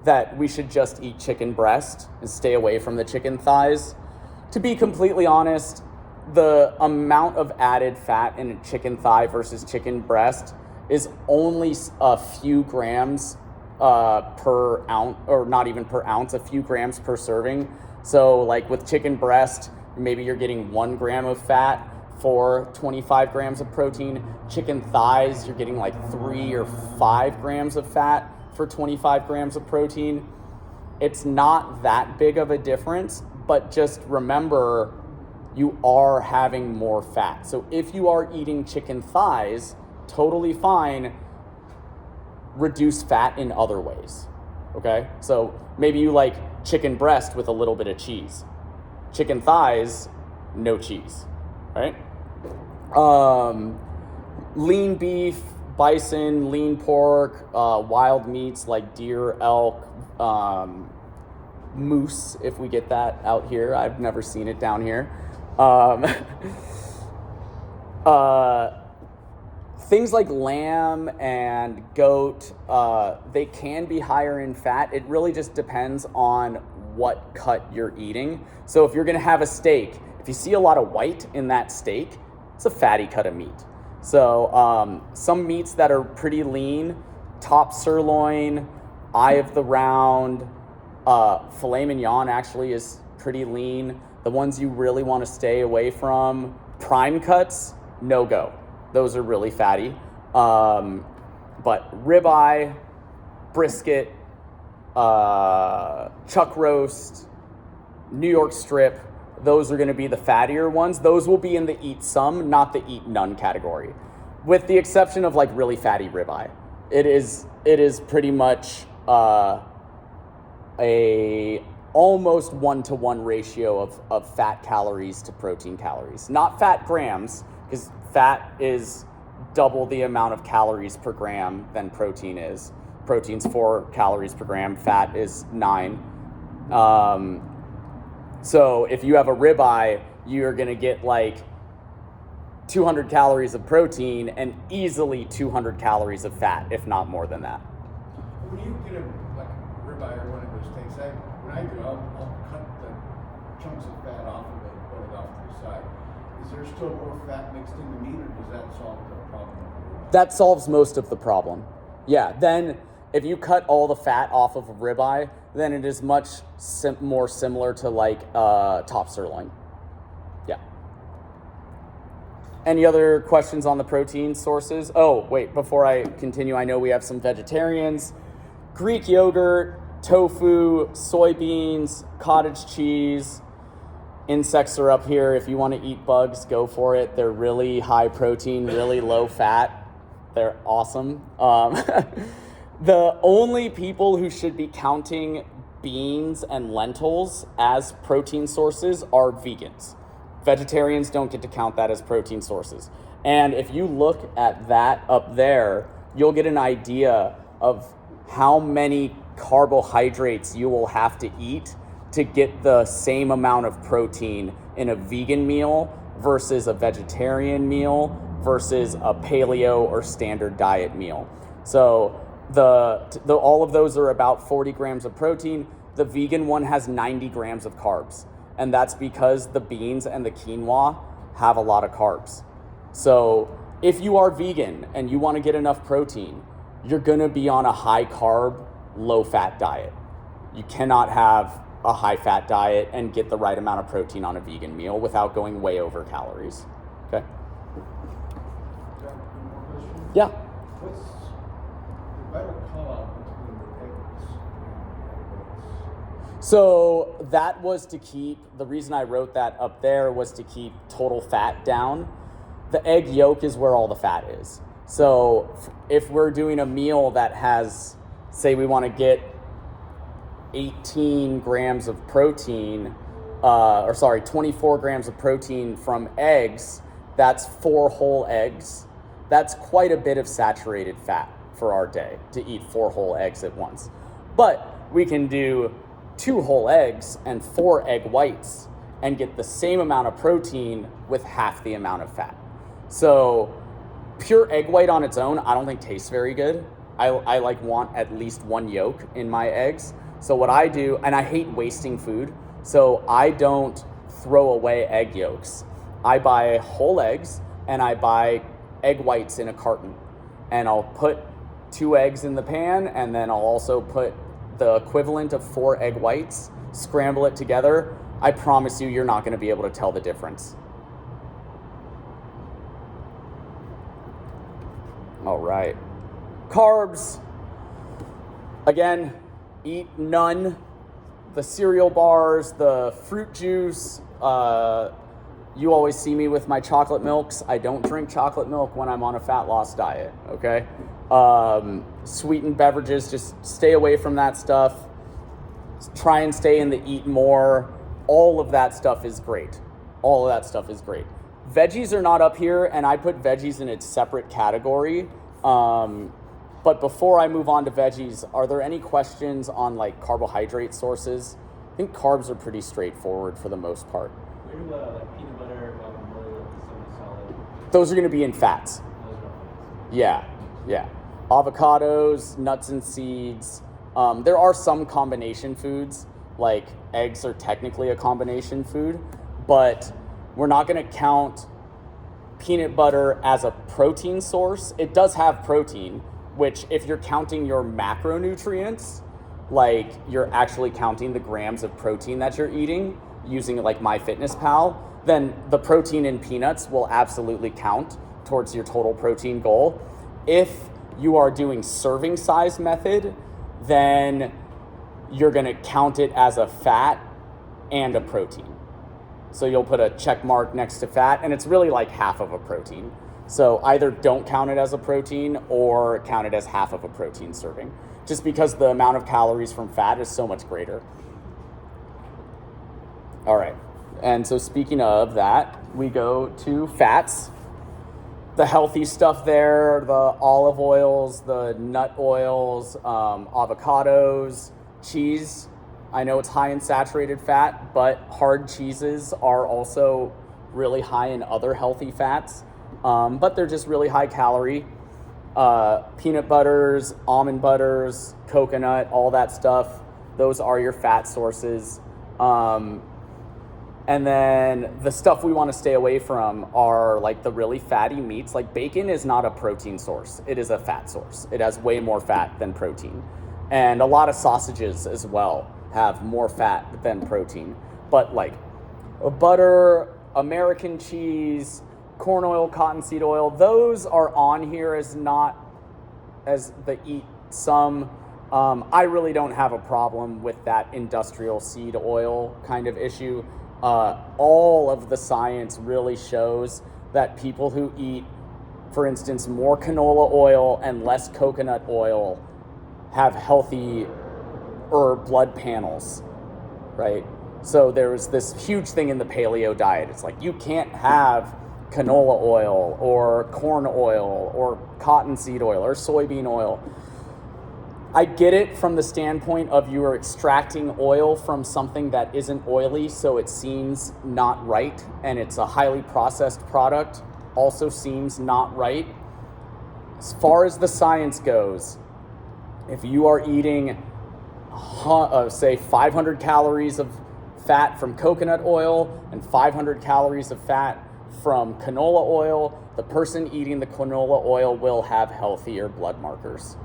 that we should just eat chicken breast and stay away from the chicken thighs. To be completely honest, the amount of added fat in a chicken thigh versus chicken breast is only a few grams per ounce, or not even per ounce, a few grams per serving. So like with chicken breast, maybe you're getting 1 gram of fat for 25 grams of protein. Chicken thighs, you're getting like 3 or 5 grams of fat for 25 grams of protein. It's not that big of a difference, but just remember you are having more fat. So if you are eating chicken thighs, totally fine, reduce fat in other ways, okay? So maybe you like chicken breast with a little bit of cheese. Chicken thighs, no cheese, right? Lean beef, bison, lean pork, wild meats like deer, elk, moose, if we get that out here. I've never seen it down here. Things like lamb and goat, they can be higher in fat. It really just depends on what cut you're eating. So if you're going to have a steak, if you see a lot of white in that steak, it's a fatty cut of meat. So some meats that are pretty lean, top sirloin, eye of the round, filet mignon actually is pretty lean. The ones you really want to stay away from, prime cuts, no go. Those are really fatty. But ribeye, brisket, chuck roast, New York strip, those are going to be the fattier ones. Those will be in the eat some, not the eat none category, with the exception of like really fatty ribeye. It is pretty much a almost 1-to-1 ratio of fat calories to protein calories. Not fat grams, because fat is double the amount of calories per gram than protein is. Protein's 4 calories per gram, fat is 9. So if you have a ribeye, you're gonna get like 200 calories of protein and easily 200 calories of fat, if not more than that. When you get a like ribeye or one of those steaks, when I do, I'll cut the chunks of fat off of it, put it off to the side. Is there still more fat mixed in the meat, or does that solve the problem? That solves most of the problem. Yeah, then if you cut all the fat off of a ribeye, then it is much more similar to like top sirloin. Yeah. Any other questions on the protein sources? Oh, wait, before I continue, I know we have some vegetarians. Greek yogurt, tofu, soybeans, cottage cheese. Insects are up here. If you want to eat bugs, go for it. They're really high protein, really low fat. They're awesome. The only people who should be counting beans and lentils as protein sources are vegans. Vegetarians don't get to count that as protein sources. And if you look at that up there, you'll get an idea of how many carbohydrates you will have to eat to get the same amount of protein in a vegan meal versus a vegetarian meal versus a paleo or standard diet meal. So all of those are about 40 grams of protein. The vegan one has 90 grams of carbs. And that's because the beans and the quinoa have a lot of carbs. So if you are vegan and you want to get enough protein, you're going to be on a high carb, low fat diet. You cannot have a high fat diet and get the right amount of protein on a vegan meal without going way over calories. Okay? More questions? Yeah. What's the better call out between the eggs and egg whites? So that was to keep, the reason I wrote that up there was to keep total fat down. The egg yolk is where all the fat is. So if we're doing a meal that has, say we want to get 18 grams of protein, 24 grams of protein from eggs, that's 4 whole eggs. That's quite a bit of saturated fat for our day to eat 4 whole eggs at once. But we can do 2 whole eggs and 4 egg whites and get the same amount of protein with half the amount of fat. So pure egg white on its own, I don't think tastes very good. I like want at least 1 yolk in my eggs. So what I do, and I hate wasting food, so I don't throw away egg yolks. I buy whole eggs and I buy egg whites in a carton. And I'll put 2 eggs in the pan, and then I'll also put the equivalent of 4 egg whites, scramble it together. I promise you, you're not going to be able to tell the difference. All right. Carbs. Again, eat none. The cereal bars, the fruit juice. You always see me with my chocolate milks. I don't drink chocolate milk when I'm on a fat loss diet, okay? Sweetened beverages, just stay away from that stuff. Try and stay in the eat more. All of that stuff is great. All of that stuff is great. Veggies are not up here, and I put veggies in its separate category. But before I move on to veggies, are there any questions on like carbohydrate sources? I think carbs are pretty straightforward for the most part. Where do like peanut butter, guacamole, semi-solid? Those are going to be in fats. Those are all Yeah. Avocados, nuts and seeds. There are some combination foods. like eggs are technically a combination food, but we're not going to count peanut butter as a protein source. It does have protein, which if you're counting your macronutrients, like you're actually counting the grams of protein that you're eating using like MyFitnessPal, then the protein in peanuts will absolutely count towards your total protein goal. If you are doing serving size method, then you're going to count it as a fat and a protein. So you'll put a check mark next to fat, and it's really like half of a protein. So either don't count it as a protein or count it as half of a protein serving, just because the amount of calories from fat is so much greater. All right, and so speaking of that, we go to fats. The healthy stuff there, the olive oils, the nut oils, avocados, cheese. I know it's high in saturated fat, but hard cheeses are also really high in other healthy fats, but they're just really high calorie. Peanut butters, almond butters, coconut, all that stuff, those are your fat sources. And then the stuff we want to stay away from are like the really fatty meats. Like bacon is not a protein source. It is a fat source. It has way more fat than protein. And a lot of sausages as well have more fat than protein. But like butter, American cheese, corn oil, cottonseed oil, those are on here as not as the eat some. I really don't have a problem with that industrial seed oil kind of issue. All of the science really shows that people who eat, for instance, more canola oil and less coconut oil have healthier blood panels, right? So there was this huge thing in the paleo diet. It's like you can't have canola oil or corn oil or cottonseed oil or soybean oil. I get it from the standpoint of you are extracting oil from something that isn't oily, so it seems not right, and it's a highly processed product, also seems not right. As far as the science goes, if you are eating, say, 500 calories of fat from coconut oil and 500 calories of fat from canola oil, the person eating the canola oil will have healthier blood markers.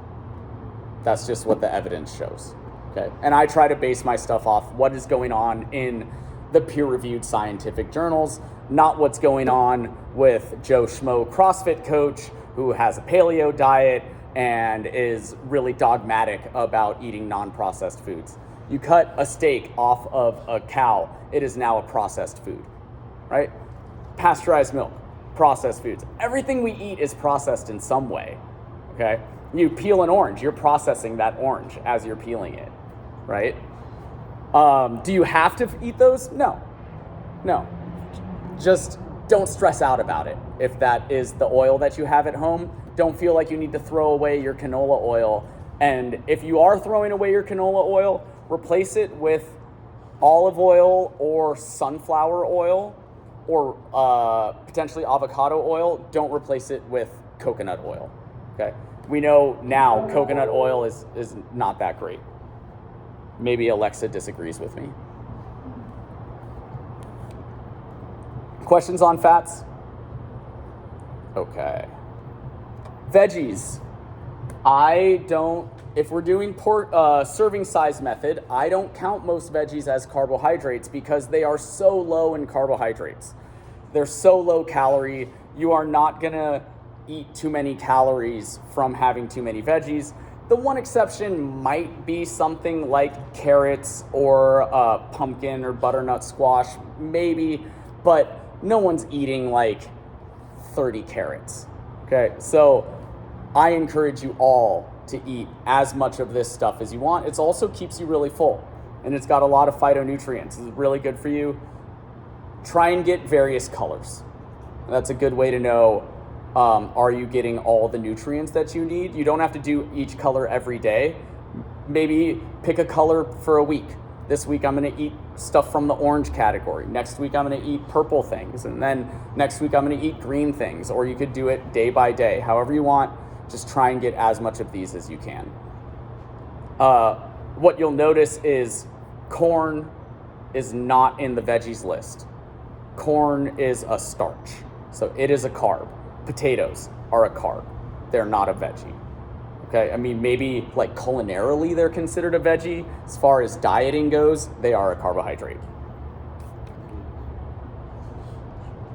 That's just what the evidence shows, okay? And I try to base my stuff off what is going on in the peer-reviewed scientific journals, not what's going on with Joe Schmo CrossFit coach who has a paleo diet and is really dogmatic about eating non-processed foods. You cut a steak off of a cow, it is now a processed food, right? Pasteurized milk, processed foods. Everything we eat is processed in some way, okay? You peel an orange, you're processing that orange as you're peeling it, right? Do you have to eat those? No. Just don't stress out about it. If that is the oil that you have at home, don't feel like you need to throw away your canola oil. And if you are throwing away your canola oil, replace it with olive oil or sunflower oil or potentially avocado oil. Don't replace it with coconut oil, okay? We know now coconut oil is not that great. Maybe Alexa disagrees with me. Questions on fats? Okay. Veggies. If we're doing serving size method, I don't count most veggies as carbohydrates because they are so low in carbohydrates. They're so low calorie, you are not gonna eat too many calories from having too many veggies. The one exception might be something like carrots or pumpkin or butternut squash, maybe, but no one's eating like 30 carrots, okay? So I encourage you all to eat as much of this stuff as you want. It also keeps you really full, and it's got a lot of phytonutrients. It's really good for you. Try and get various colors. That's a good way to know, are you getting all the nutrients that you need? You don't have to do each color every day. Maybe pick a color for a week. This week I'm gonna eat stuff from the orange category. Next week I'm gonna eat purple things. And then next week I'm gonna eat green things. Or you could do it day by day. However you want, just try and get as much of these as you can. What you'll notice is Corn is not in the veggies list. Corn is a starch, so it is a carb. Potatoes are a carb. They're not a veggie. Okay, I mean, maybe like culinarily they're considered a veggie. As far as dieting goes, they are a carbohydrate.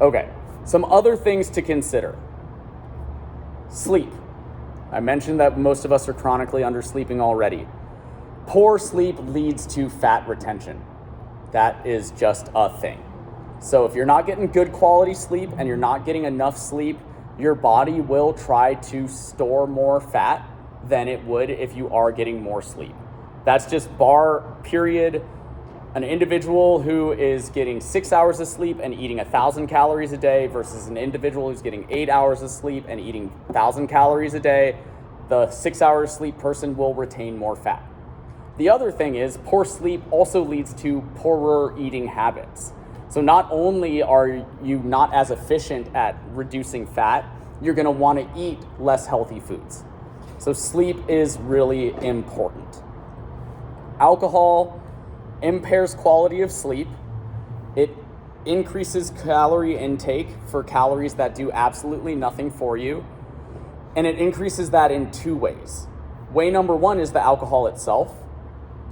Okay, some other things to consider. Sleep. I mentioned that most of us are chronically undersleeping already. Poor sleep leads to fat retention. That is just a thing. So if you're not getting good quality sleep and you're not getting enough sleep, your body will try to store more fat than it would if you are getting more sleep. That's just bar, period. An individual who is getting 6 hours of sleep and eating 1,000 calories a day versus an individual who's getting 8 hours of sleep and eating 1,000 calories a day, the 6 hours sleep person will retain more fat. The other thing is poor sleep also leads to poorer eating habits. So not only are you not as efficient at reducing fat, you're going to want to eat less healthy foods. So sleep is really important. Alcohol impairs quality of sleep. It increases calorie intake for calories that do absolutely nothing for you. And it increases that in two ways. Way number one is the alcohol itself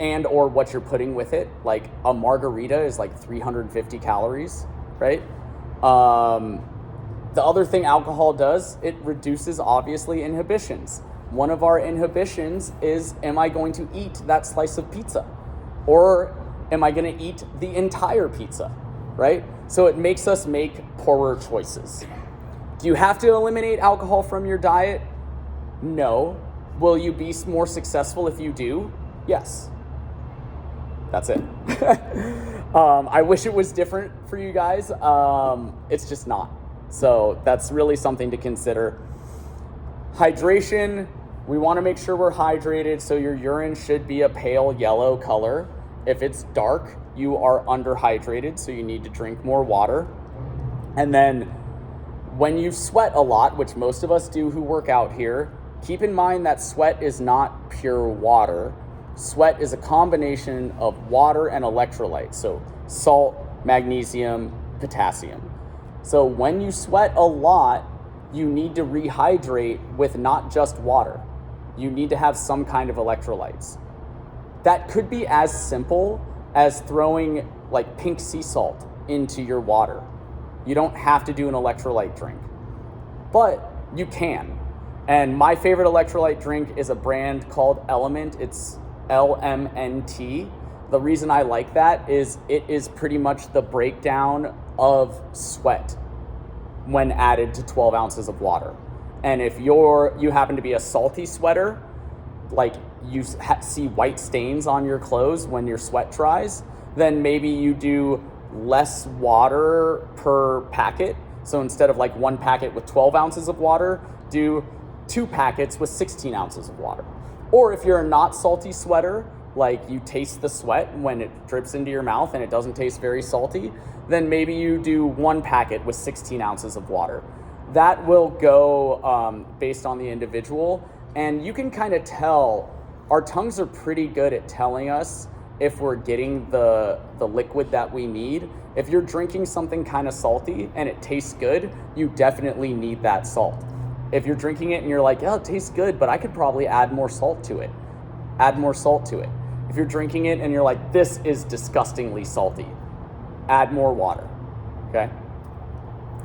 and or what you're putting with it. Like a margarita is like 350 calories, right? The other thing alcohol does, it reduces obviously inhibitions. One of our inhibitions is, am I going to eat that slice of pizza? Or am I going to eat the entire pizza, right? So it makes us make poorer choices. Do you have to eliminate alcohol from your diet? No. Will you be more successful if you do? Yes. That's it. I wish it was different for you guys. It's just not. So that's really something to consider. Hydration, we want to make sure we're hydrated, so your urine should be a pale yellow color. If it's dark, you are underhydrated, so you need to drink more water. And then when you sweat a lot, which most of us do who work out here, keep in mind that sweat is not pure water. Sweat is a combination of water and electrolytes, so salt, magnesium, potassium. So when you sweat a lot, you need to rehydrate with not just water. You need to have some kind of electrolytes. That could be as simple as throwing like pink sea salt into your water. You don't have to do an electrolyte drink, but you can. And my favorite electrolyte drink is a brand called Element. It's LMNT. The reason I like that is it is pretty much the breakdown of sweat when added to 12 ounces of water. And if you happen to be a salty sweater, like you see white stains on your clothes when your sweat dries, then maybe you do less water per packet. So instead of like one packet with 12 ounces of water, do 2 packets with 16 ounces of water. Or if you're a not salty sweater, like you taste the sweat when it drips into your mouth and it doesn't taste very salty, then maybe you do 1 packet with 16 ounces of water. That will go based on the individual. And you can kind of tell, our tongues are pretty good at telling us if we're getting the liquid that we need. If you're drinking something kind of salty and it tastes good, you definitely need that salt. If you're drinking it and you're like, oh, it tastes good, but I could probably add more salt to it. Add more salt to it. If you're drinking it and you're like, this is disgustingly salty, add more water, okay?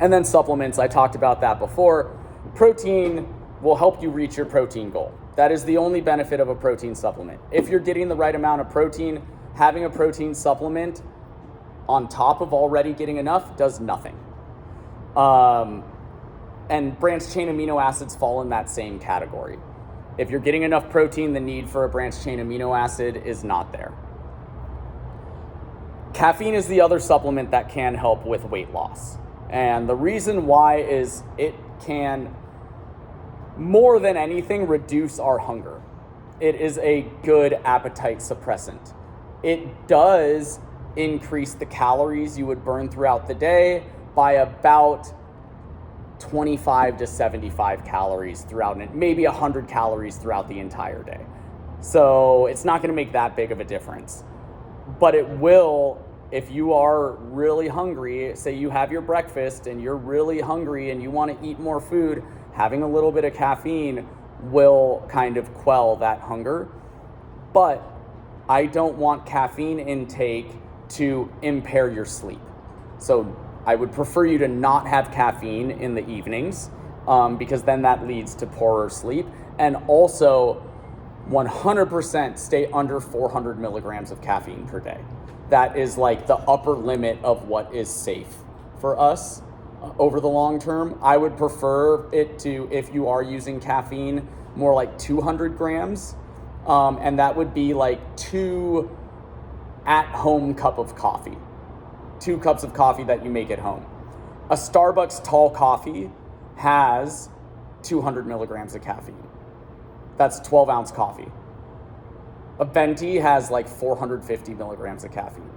And then supplements, I talked about that before. Protein will help you reach your protein goal. That is the only benefit of a protein supplement. If you're getting the right amount of protein, having a protein supplement on top of already getting enough does nothing. And branched chain amino acids fall in that same category. If you're getting enough protein, the need for a branched chain amino acid is not there. Caffeine is the other supplement that can help with weight loss. And the reason why is it can, more than anything, reduce our hunger. It is a good appetite suppressant. It does increase the calories you would burn throughout the day by about 25 to 75 calories throughout it, maybe 100 calories throughout the entire day. So it's not going to make that big of a difference. but it will, if you are really hungry, say you have your breakfast and you're really hungry and you want to eat more food, having a little bit of caffeine will kind of quell that hunger. But I don't want caffeine intake to impair your sleep. So I would prefer you to not have caffeine in the evenings, because then that leads to poorer sleep. And also 100% stay under 400 milligrams of caffeine per day. That is like the upper limit of what is safe for us over the long term. I would prefer it to, if you are using caffeine, more like 200 grams. And that would be like 2 at-home cup of coffee. 2 cups of coffee that you make at home. A Starbucks tall coffee has 200 milligrams of caffeine. That's 12-ounce coffee. A venti has like 450 milligrams of caffeine.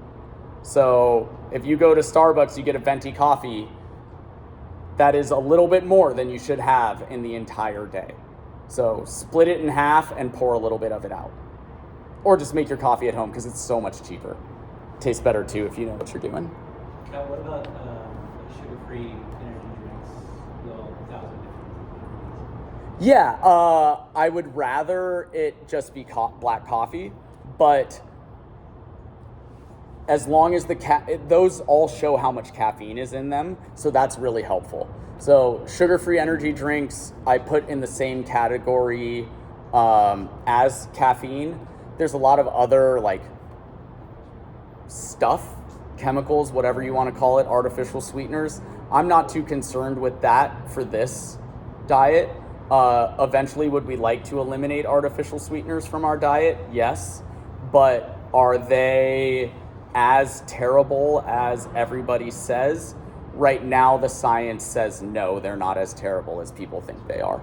So if you go to Starbucks, you get a venti coffee, that is a little bit more than you should have in the entire day. So split it in half and pour a little bit of it out. Or just make your coffee at home because it's so much cheaper. Tastes better too if you know what you're doing. What about sugar-free energy drinks? Well, 1,000 different. Yeah, I would rather it just be black coffee, but as long as those all show how much caffeine is in them, so that's really helpful. So sugar-free energy drinks, I put in the same category as caffeine. There's a lot of other like stuff, chemicals, whatever you want to call it, artificial sweeteners. I'm not too concerned with that for this diet. Eventually, would we like to eliminate artificial sweeteners from our diet? Yes. But are they as terrible as everybody says? Right now, the science says no, they're not as terrible as people think they are.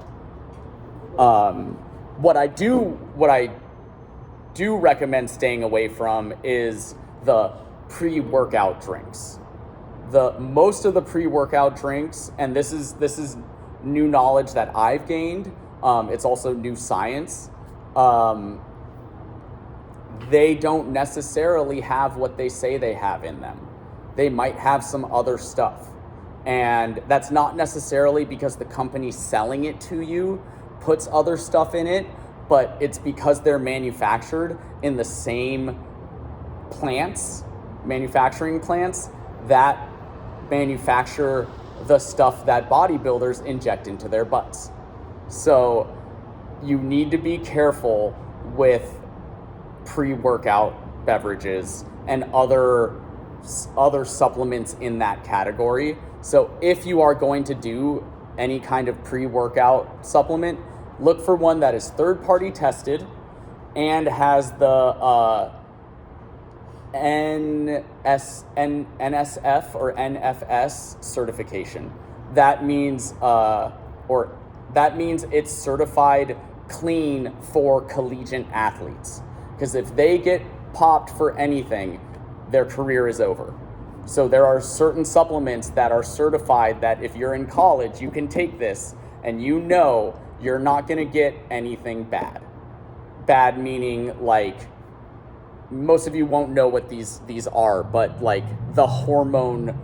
What I do recommend staying away from is the pre-workout drinks. Most of the pre-workout drinks, and this is new knowledge that I've gained. It's also new science. They don't necessarily have what they say they have in them. They might have some other stuff. And that's not necessarily because the company selling it to you puts other stuff in it, but it's because they're manufactured in the same manufacturing plants that manufacture the stuff that bodybuilders inject into their butts. So you need to be careful with pre-workout beverages and other supplements in that category. So if you are going to do any kind of pre-workout supplement, look for one that is third-party tested and has the NSF or NFS certification. That means it's certified clean for collegiate athletes. Because if they get popped for anything, their career is over. So there are certain supplements that are certified that if you're in college, you can take this and you know you're not going to get anything bad. Bad meaning like, most of you won't know what these are, but like the hormone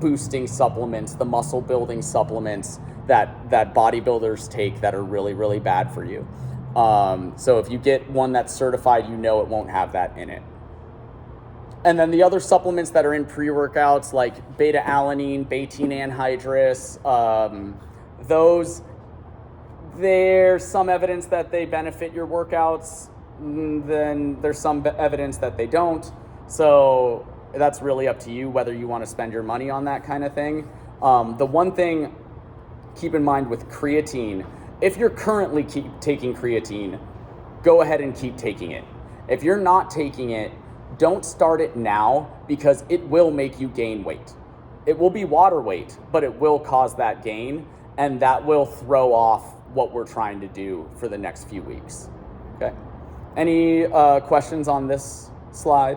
boosting supplements, the muscle building supplements that bodybuilders take that are really, really bad for you. So if you get one that's certified, you know it won't have that in it. And then the other supplements that are in pre-workouts like beta-alanine, betaine anhydrous, there's some evidence that they benefit your workouts, then there's some evidence that they don't. So that's really up to you whether you want to spend your money on that kind of thing. The one thing, keep in mind with creatine, if you're currently taking creatine, go ahead and keep taking it. If you're not taking it, don't start it now because it will make you gain weight. It will be water weight, but it will cause that gain, and that will throw off what we're trying to do for the next few weeks. Okay? Any questions on this slide?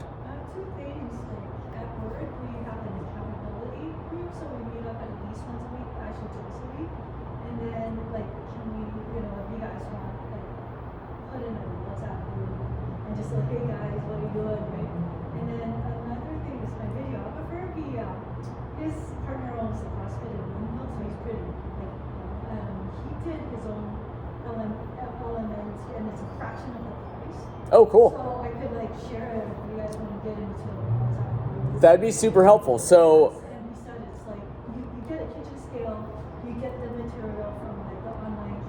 Two things, like at work we have an accountability group, so we meet up at least once a week, actually twice a week. And then like can we, if you guys want, like put in a WhatsApp group and just like, hey guys, what are you doing, right? And then another thing is my videographer. His partner owns a CrossFit in Bloomfield, so he's pretty. He did his own element, and it's a fraction of the price. Oh, cool. So I could share it if you guys want to get into WhatsApp. That'd be super helpful. So, And he said it's you get a kitchen scale, you get the material from the online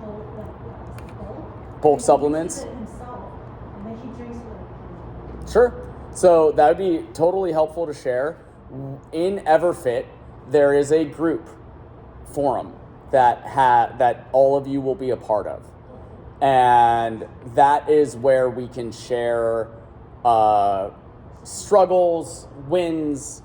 bulk supplements. He uses it himself, and then he drinks it. Sure. So that would be totally helpful to share. In Everfit, there is a group forum that all of you will be a part of, and that is where we can share struggles, wins,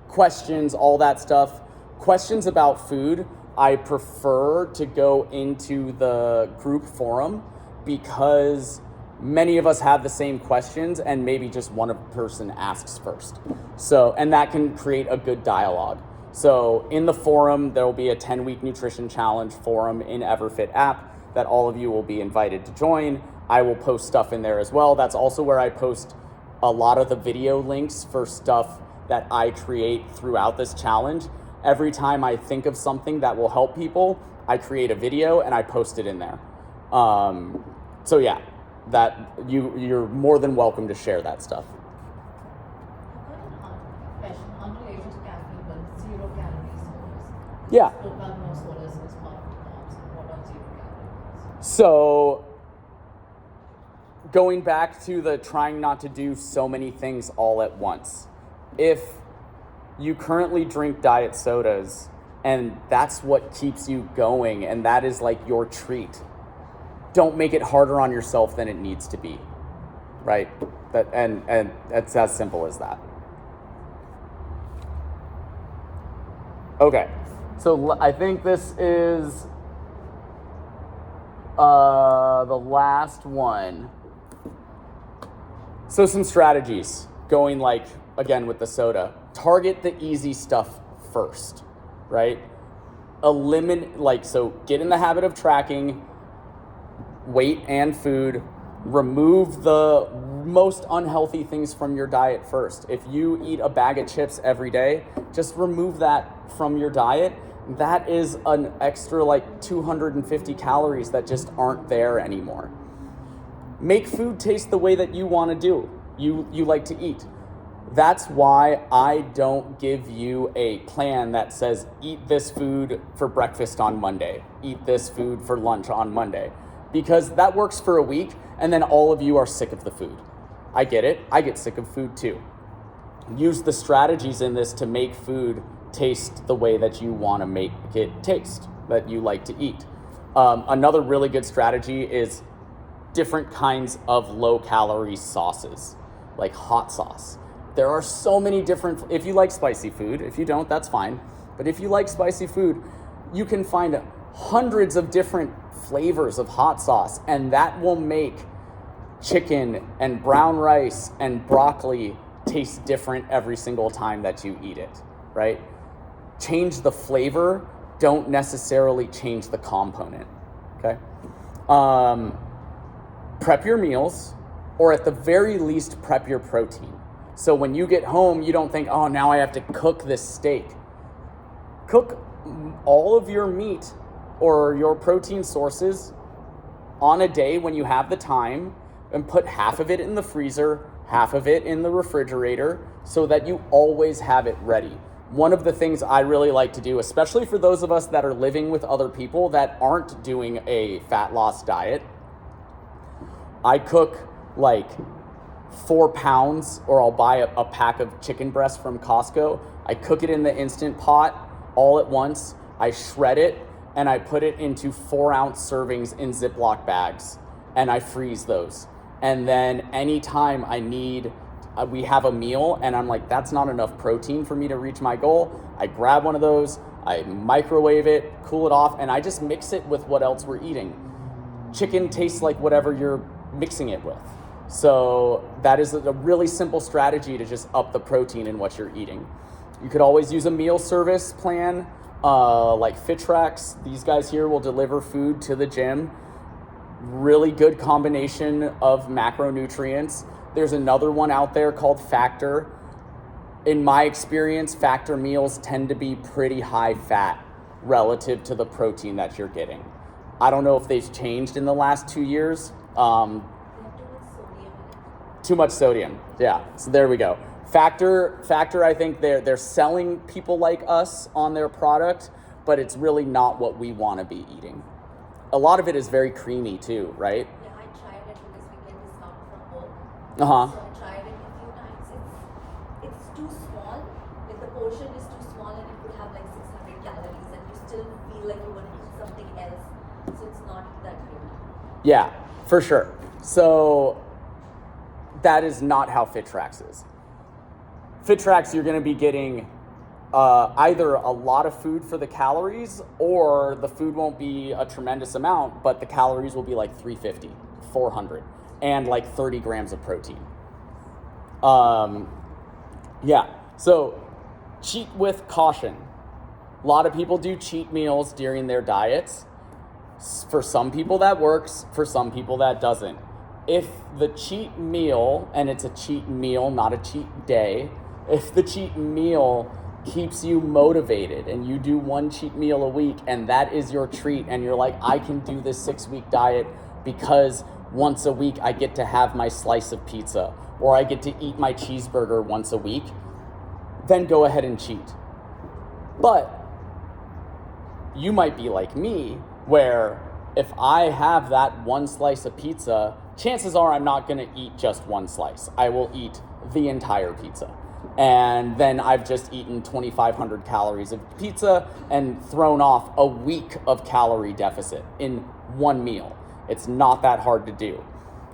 questions, all that stuff. Questions about food, I prefer to go into the group forum because many of us have the same questions and maybe just one person asks first. So, and that can create a good dialogue. So in the forum, there will be a 10-week nutrition challenge forum in Everfit app that all of you will be invited to join. I will post stuff in there as well. That's also where I post a lot of the video links for stuff that I create throughout this challenge. Every time I think of something that will help people, I create a video and I post it in there. So yeah, that you're more than welcome to share that stuff. I've got a question unrelated to caffeine, but 0 calorie sodas. Yeah. Low carb, no sodas is part of the carbs. What are 0 calories? So going back to the trying not to do so many things all at once. If you currently drink diet sodas and that's what keeps you going and that is your treat, don't make it harder on yourself than it needs to be, right? And it's as simple as that. Okay, so I think this is the last one. So some strategies going again with the soda. Target the easy stuff first, right? So get in the habit of tracking weight and food. Remove the most unhealthy things from your diet first. If you eat a bag of chips every day, just remove that from your diet. That is an extra 250 calories that just aren't there anymore. Make food taste the way that you want to do. You like to eat. That's why I don't give you a plan that says eat this food for breakfast on Monday, eat this food for lunch on Monday, because that works for a week and then all of you are sick of the food. I get it. I get sick of food too. Use the strategies in this to make food taste the way that you want to make it taste, that you like to eat. Another really good strategy is different kinds of low-calorie sauces, like hot sauce. There are so many different, if you like spicy food, if you don't, that's fine. But if you like spicy food, you can find hundreds of different flavors of hot sauce, and that will make chicken and brown rice and broccoli taste different every single time that you eat it, right? Change the flavor, don't necessarily change the component, okay? Prep your meals, or at the very least, prep your protein. So when you get home, you don't think, oh, now I have to cook this steak. Cook all of your meat or your protein sources on a day when you have the time and put half of it in the freezer, half of it in the refrigerator so that you always have it ready. One of the things I really like to do, especially for those of us that are living with other people that aren't doing a fat loss diet, I cook 4 pounds, or I'll buy a pack of chicken breast from Costco. I cook it in the Instant Pot all at once. I shred it and I put it into 4-ounce servings in Ziploc bags and I freeze those. And then anytime I need, we have a meal and I'm like, that's not enough protein for me to reach my goal, I grab one of those, I microwave it, cool it off, and I just mix it with what else we're eating. Chicken tastes like whatever you're mixing it with. So that is a really simple strategy to just up the protein in what you're eating. You could always use a meal service plan, like FitTrax. These guys here will deliver food to the gym. Really good combination of macronutrients. There's another one out there called Factor. In my experience, Factor meals tend to be pretty high fat relative to the protein that you're getting. I don't know if they've changed in the last 2 years. They have too much sodium in it. Too much sodium. Yeah. So there we go. Factor. I think they're selling people like us on their product, but it's really not what we want to be eating. A lot of it is very creamy too, right? Yeah, I tried it because we get discount from work. Uh-huh. So I tried it a few times. It's too small. Like the portion is too small and it could have like 600 calories and you still feel like you want to eat something else. So it's not that good. Yeah, for sure. So that is not how FitTrax is. FitTrax, you're going to be getting either a lot of food for the calories, or the food won't be a tremendous amount, but the calories will be like 350, 400, and like 30 grams of protein. Yeah, so cheat with caution. A lot of people do cheat meals during their diets. For some people that works, for some people that doesn't. If the cheat meal, and it's a cheat meal, not a cheat day, if the cheat meal keeps you motivated and you do one cheat meal a week and that is your treat and you're like, I can do this 6-week diet because once a week I get to have my slice of pizza or I get to eat my cheeseburger once a week, then go ahead and cheat. But you might be like me, where if I have that one slice of pizza, chances are I'm not gonna eat just one slice. I will eat the entire pizza. And then I've just eaten 2,500 calories of pizza and thrown off a week of calorie deficit in one meal. It's not that hard to do.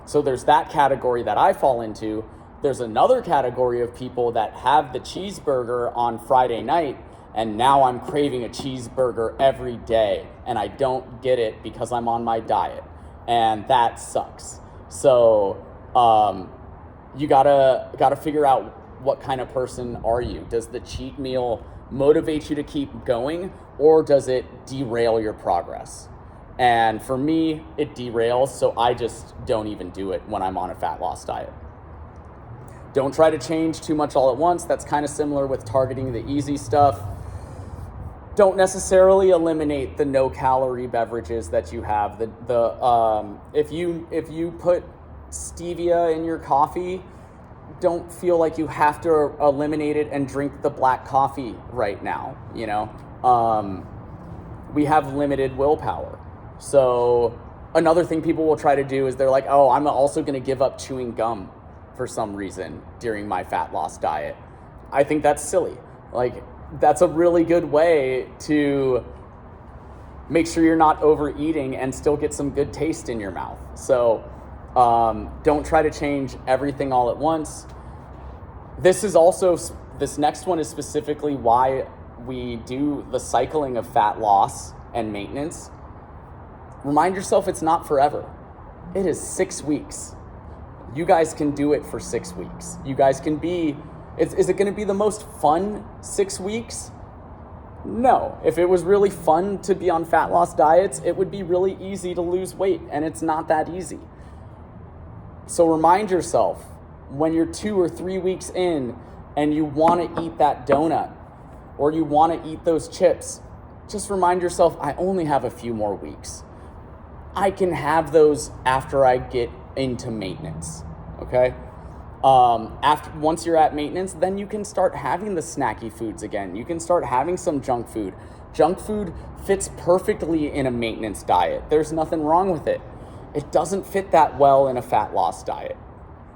So there's that category that I fall into. There's another category of people that have the cheeseburger on Friday night, and now I'm craving a cheeseburger every day, and I don't get it because I'm on my diet, and that sucks. So you gotta figure out, what kind of person are you? Does the cheat meal motivate you to keep going, or does it derail your progress? And for me, it derails, so I just don't even do it when I'm on a fat loss diet. Don't try to change too much all at once. That's kind of similar with targeting the easy stuff. Don't necessarily eliminate the no-calorie beverages that you have. If you put stevia in your coffee, don't feel like you have to eliminate it and drink the black coffee right now. You know, we have limited willpower. So another thing people will try to do is they're like, oh, I'm also going to give up chewing gum for some reason during my fat loss diet. I think that's silly. Like, that's a really good way to make sure you're not overeating and still get some good taste in your mouth. So don't try to change everything all at once. This next one is specifically why we do the cycling of fat loss and maintenance. Remind yourself it's not forever. It is 6 weeks. You guys can do it for 6 weeks. You guys can be, is it gonna be the most fun 6 weeks? No. If it was really fun to be on fat loss diets, it would be really easy to lose weight, and it's not that easy. So remind yourself, when you're 2 or 3 weeks in and you want to eat that donut or you want to eat those chips, just remind yourself, I only have a few more weeks. I can have after I get into maintenance, okay? Once you're at maintenance, then you can start having the snacky foods again. You can start having some junk food. Junk food fits perfectly in a maintenance diet. There's nothing wrong with it. It doesn't fit that well in a fat loss diet.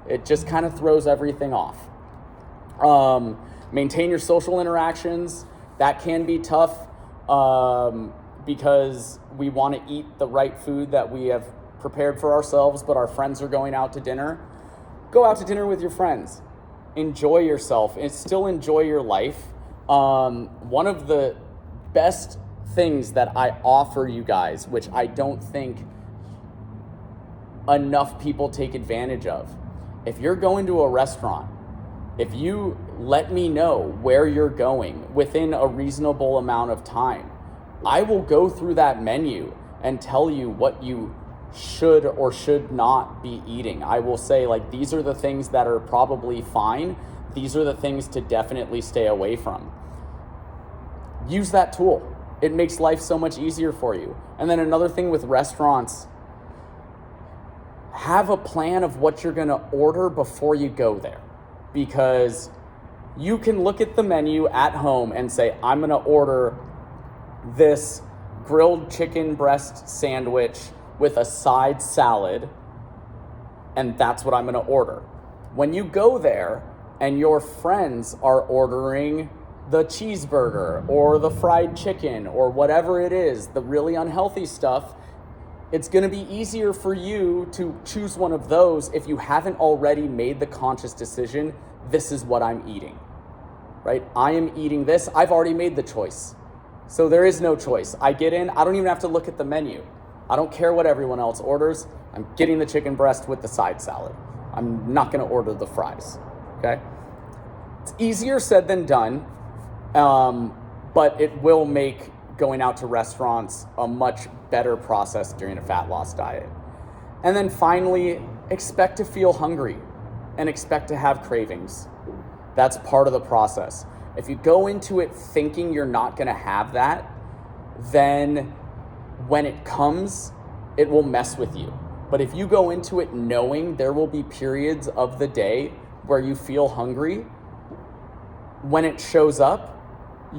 It just kind of throws everything off. Maintain your social interactions. That can be tough because we want to eat the right food that we have prepared for ourselves, but our friends are going out to dinner. Go out to dinner with your friends. Enjoy yourself and still enjoy your life. One of the best things that I offer you guys, which I don't think enough people take advantage of. If you're going to a restaurant, if you let me know where you're going within a reasonable amount of time, I will go through that menu and tell you what you should or should not be eating. I will say, like, these are the things that are probably fine. These are the things to definitely stay away from. Use that tool. It makes life so much easier for you. And then another thing with restaurants, have a plan of what you're going to order before you go there, because you can look at the menu at home and say, I'm going to order this grilled chicken breast sandwich with a side salad, and that's what I'm going to order. When you go there and your friends are ordering the cheeseburger or the fried chicken or whatever it is, the really unhealthy stuff, it's going to be easier for you to choose one of those if you haven't already made the conscious decision, this is what I'm eating, right? I am eating this. I've already made the choice. So there is no choice. I get in, I don't even have to look at the menu. I don't care what everyone else orders. I'm getting the chicken breast with the side salad. I'm not going to order the fries, okay? It's easier said than done, but it will make going out to restaurants a much better process during a fat loss diet. And then finally, expect to feel hungry and expect to have cravings. That's part of the process. If you go into it thinking you're not going to have that, then when it comes, it will mess with you. But if you go into it knowing there will be periods of the day where you feel hungry, when it shows up,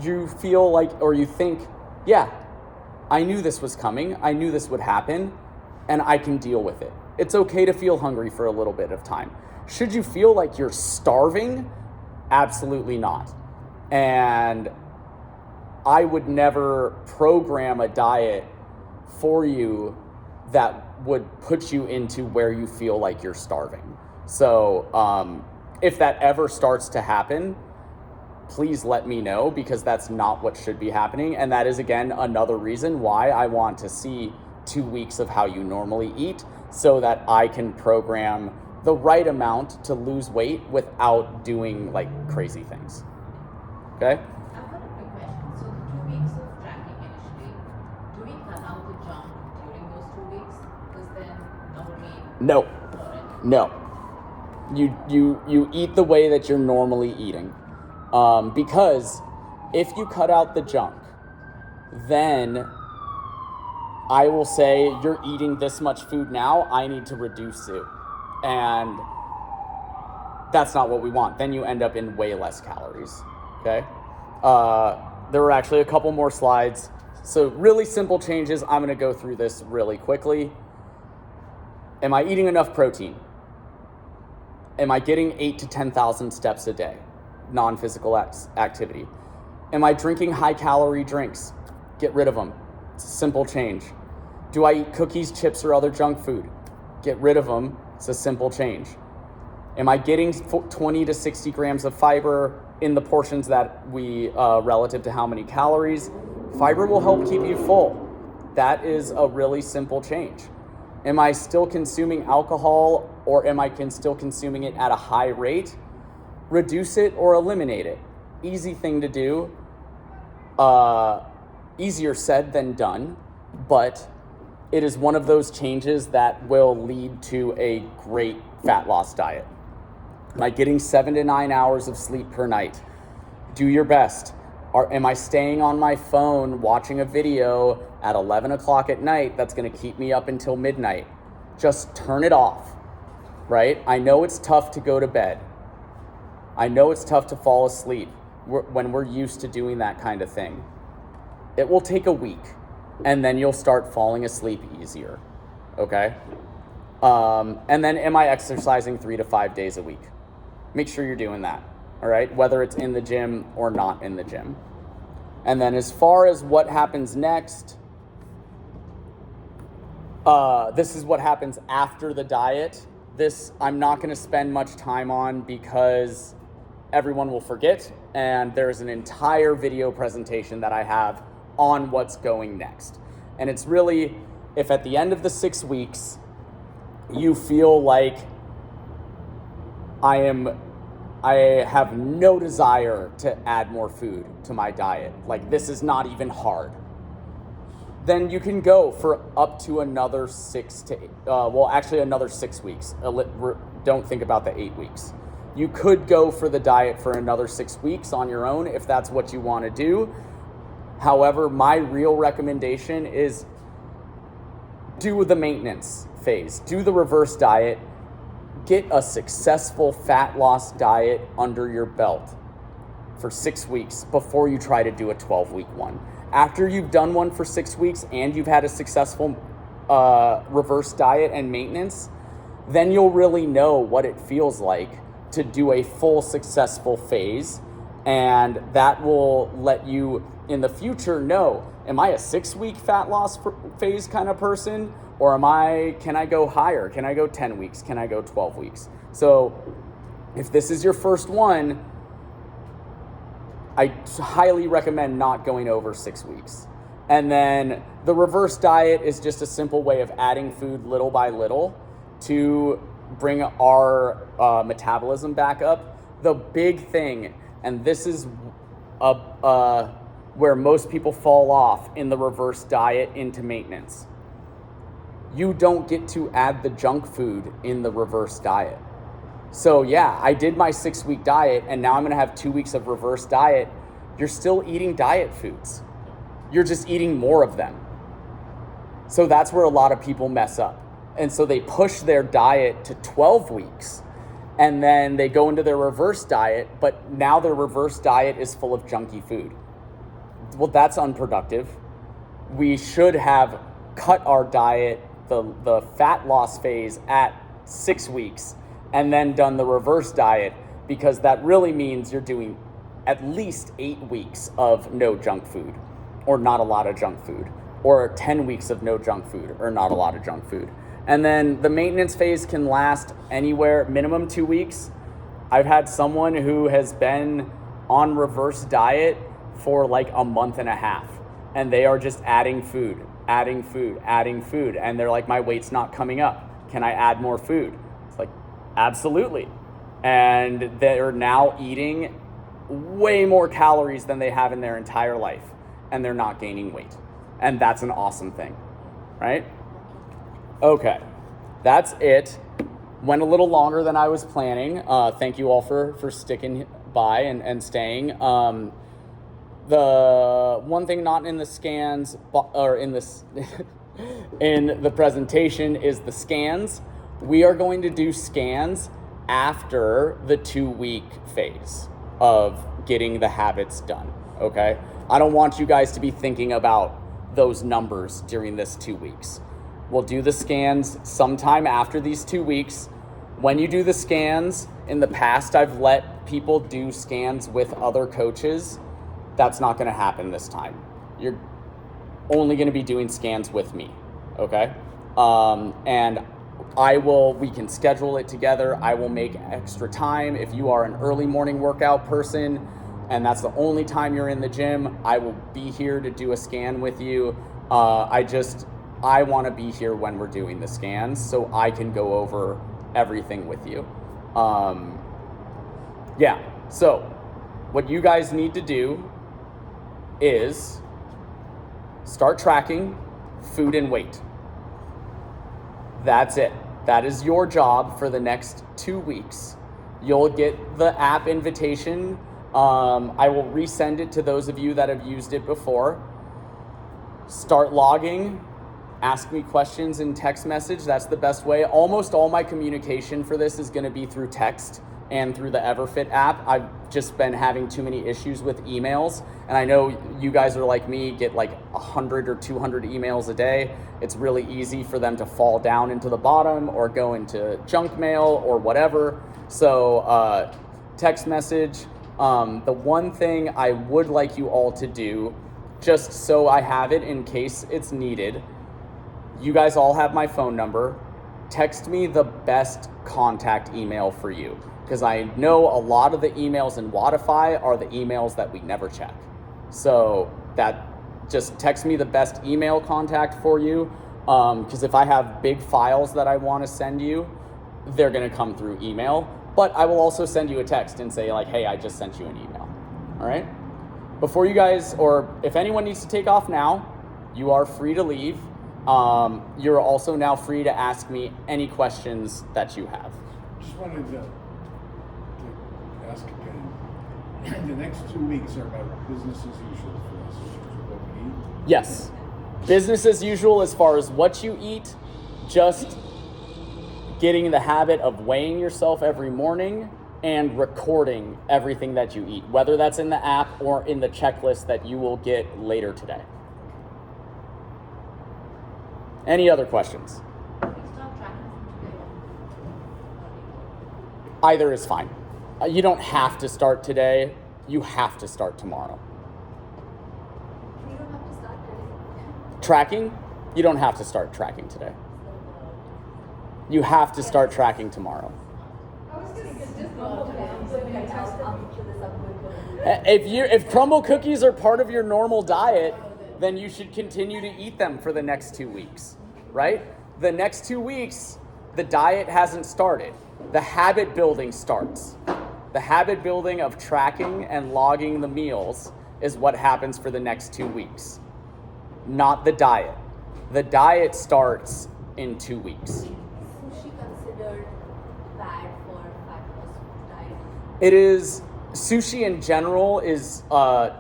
you feel like, or you think, yeah, I knew this was coming. I knew this would happen, and I can deal with it. It's okay to feel hungry for a little bit of time. Should you feel like you're starving? Absolutely not. And I would never program a diet for you that would put you into where you feel like you're starving. So if that ever starts to happen, please let me know, because that's not what should be happening. And that is, again, another reason why I want to see 2 weeks of how you normally eat, so that I can program the right amount to lose weight without doing like crazy things. Okay? I've got a quick question. So the 2 weeks of tracking initially, do we cut out the junk during those 2 weeks? Because then that would mean No. already. No. You eat the way that you're normally eating. Because if you cut out the junk, then I will say, you're eating this much food now, I need to reduce it. And that's not what we want. Then you end up in way less calories, okay? There were actually a couple more slides. So really simple changes. I'm gonna go through this really quickly. Am I eating enough protein? Am I getting 8,000 to 10,000 steps a day? Non-physical activity. Am I drinking high-calorie drinks? Get rid of them. It's a simple change. Do I eat cookies, chips, or other junk food? Get rid of them. It's a simple change. Am I getting 20 to 60 grams of fiber in the portions that we, relative to how many calories? Fiber will help keep you full. That is a really simple change. Am I still consuming alcohol, or am I still consuming it at a high rate? Reduce it or eliminate it. Easy thing to do. Easier said than done, but it is one of those changes that will lead to a great fat loss diet. Am I getting 7 to 9 hours of sleep per night? Do your best. Am I staying on my phone watching a video at 11 o'clock at night that's going to keep me up until midnight? Just turn it off, right? I know it's tough to go to bed. I know it's tough to fall asleep when we're used to doing that kind of thing. It will take a week, and then you'll start falling asleep easier, okay? And then, am I exercising 3 to 5 days a week? Make sure you're doing that, all right? Whether it's in the gym or not in the gym. And then as far as what happens next, this is what happens after the diet. This I'm not going to spend much time on because everyone will forget, and there's an entire video presentation that I have on what's going next. And it's really, if at the end of the 6 weeks you feel like I have no desire to add more food to my diet, like this is not even hard, then you can go for up to another another 6 weeks. Don't think about the 8 weeks. You could go for the diet for another 6 weeks on your own if that's what you want to do. However, my real recommendation is do the maintenance phase, do the reverse diet, get a successful fat loss diet under your belt for 6 weeks before you try to do a 12-week one. After you've done one for 6 weeks and you've had a successful reverse diet and maintenance, then you'll really know what it feels like to do a full successful phase, and that will let you in the future know, am I a 6-week fat loss phase kind of person, or can I go higher? Can I go 10 weeks? Can I go 12 weeks? So if this is your first one, I highly recommend not going over 6 weeks. And then the reverse diet is just a simple way of adding food little by little to bring our metabolism back up. The big thing, and this is where most people fall off in the reverse diet into maintenance, you don't get to add the junk food in the reverse diet. So yeah, I did my 6-week diet and now I'm gonna have 2 weeks of reverse diet. You're still eating diet foods. You're just eating more of them. So that's where a lot of people mess up. And so they push their diet to 12 weeks and then they go into their reverse diet, but now their reverse diet is full of junky food. Well, that's unproductive. We should have cut our diet, the fat loss phase, at 6 weeks and then done the reverse diet, because that really means you're doing at least 8 weeks of no junk food or not a lot of junk food, or 10 weeks of no junk food or not a lot of junk food. And then the maintenance phase can last anywhere, minimum 2 weeks. I've had someone who has been on reverse diet for like a month and a half, and they are just adding food. And they're like, my weight's not coming up. Can I add more food? It's like, absolutely. And they're now eating way more calories than they have in their entire life, and they're not gaining weight. And that's an awesome thing, right? Okay, that's it. Went a little longer than I was planning. Thank you all for sticking by and staying. The one thing not in the scans, or in this in the presentation, is the scans. We are going to do scans after the 2-week phase of getting the habits done, okay? I don't want you guys to be thinking about those numbers during this 2 weeks. We'll do the scans sometime after these 2 weeks. When you do the scans, in the past, I've let people do scans with other coaches. That's not going to happen this time. You're only going to be doing scans with me, okay? And we can schedule it together. I will make extra time. If you are an early morning workout person and that's the only time you're in the gym, I will be here to do a scan with you. I want to be here when we're doing the scans so I can go over everything with you. So what you guys need to do is start tracking food and weight. That's it. That is your job for the next 2 weeks. You'll get the app invitation. I will resend it to those of you that have used it before. Start logging. Ask me questions in text message. That's the best way. Almost all my communication for this is going to be through text and through the Everfit app. I've just been having too many issues with emails, and I know you guys are like me, get like 100 or 200 emails a day. It's really easy for them to fall down into the bottom or go into junk mail or whatever. So text message. The one thing I would like you all to do, just so I have it in case it's needed, you guys all have my phone number. Text me the best contact email for you, because I know a lot of the emails in Wodify are the emails that we never check. So that, just text me the best email contact for you, because if I have big files that I want to send you, they're going to come through email. But I will also send you a text and say like, hey, I just sent you an email. All right? Before you guys, or if anyone needs to take off now, You are free to leave. You're also now free to ask me any questions that you have. Just wanted to ask again. The next 2 weeks are about business as usual for us. What we eat. Yes. Business as usual as far as what you eat, just getting in the habit of weighing yourself every morning and recording everything that you eat, whether that's in the app or in the checklist that you will get later today. Any other questions? We start tracking from today. Either is fine. You don't have to start today. You have to start tomorrow. We don't have to start today. Tracking, you don't have to start tracking today. You have to start tracking tomorrow. I was gonna get this I'll picture this up with If crumble cookies are part of your normal diet, then you should continue to eat them for the next 2 weeks, right? The next 2 weeks, the diet hasn't started. The habit building starts. The habit building of tracking and logging the meals is what happens for the next 2 weeks, not the diet. The diet starts in 2 weeks. sushi considered bad for fat loss diet? It is, sushi in general is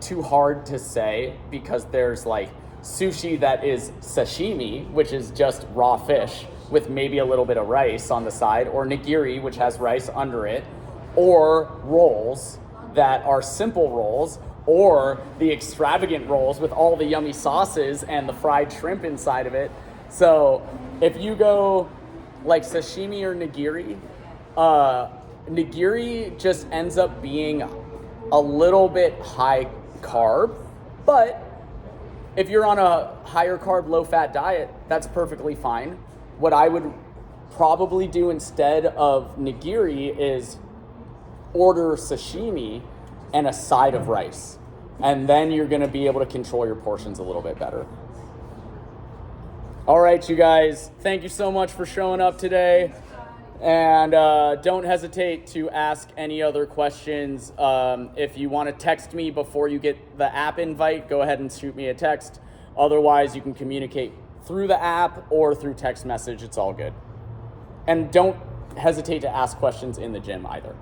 too hard to say because there's like sushi that is sashimi, which is just raw fish with maybe a little bit of rice on the side, or nigiri, which has rice under it, or rolls that are simple rolls, or the extravagant rolls with all the yummy sauces and the fried shrimp inside of it. So if you go like sashimi or nigiri, nigiri just ends up being a little bit high carb, but if you're on a higher carb, low fat diet, that's perfectly fine. What I would probably do instead of nigiri is order sashimi and a side of rice. And then you're gonna be able to control your portions a little bit better. All right, you guys, thank you so much for showing up today. And don't hesitate to ask any other questions. If you want to text me before you get the app invite, go ahead and shoot me a text. Otherwise, you can communicate through the app or through text message. It's all good. And don't hesitate to ask questions in the gym either.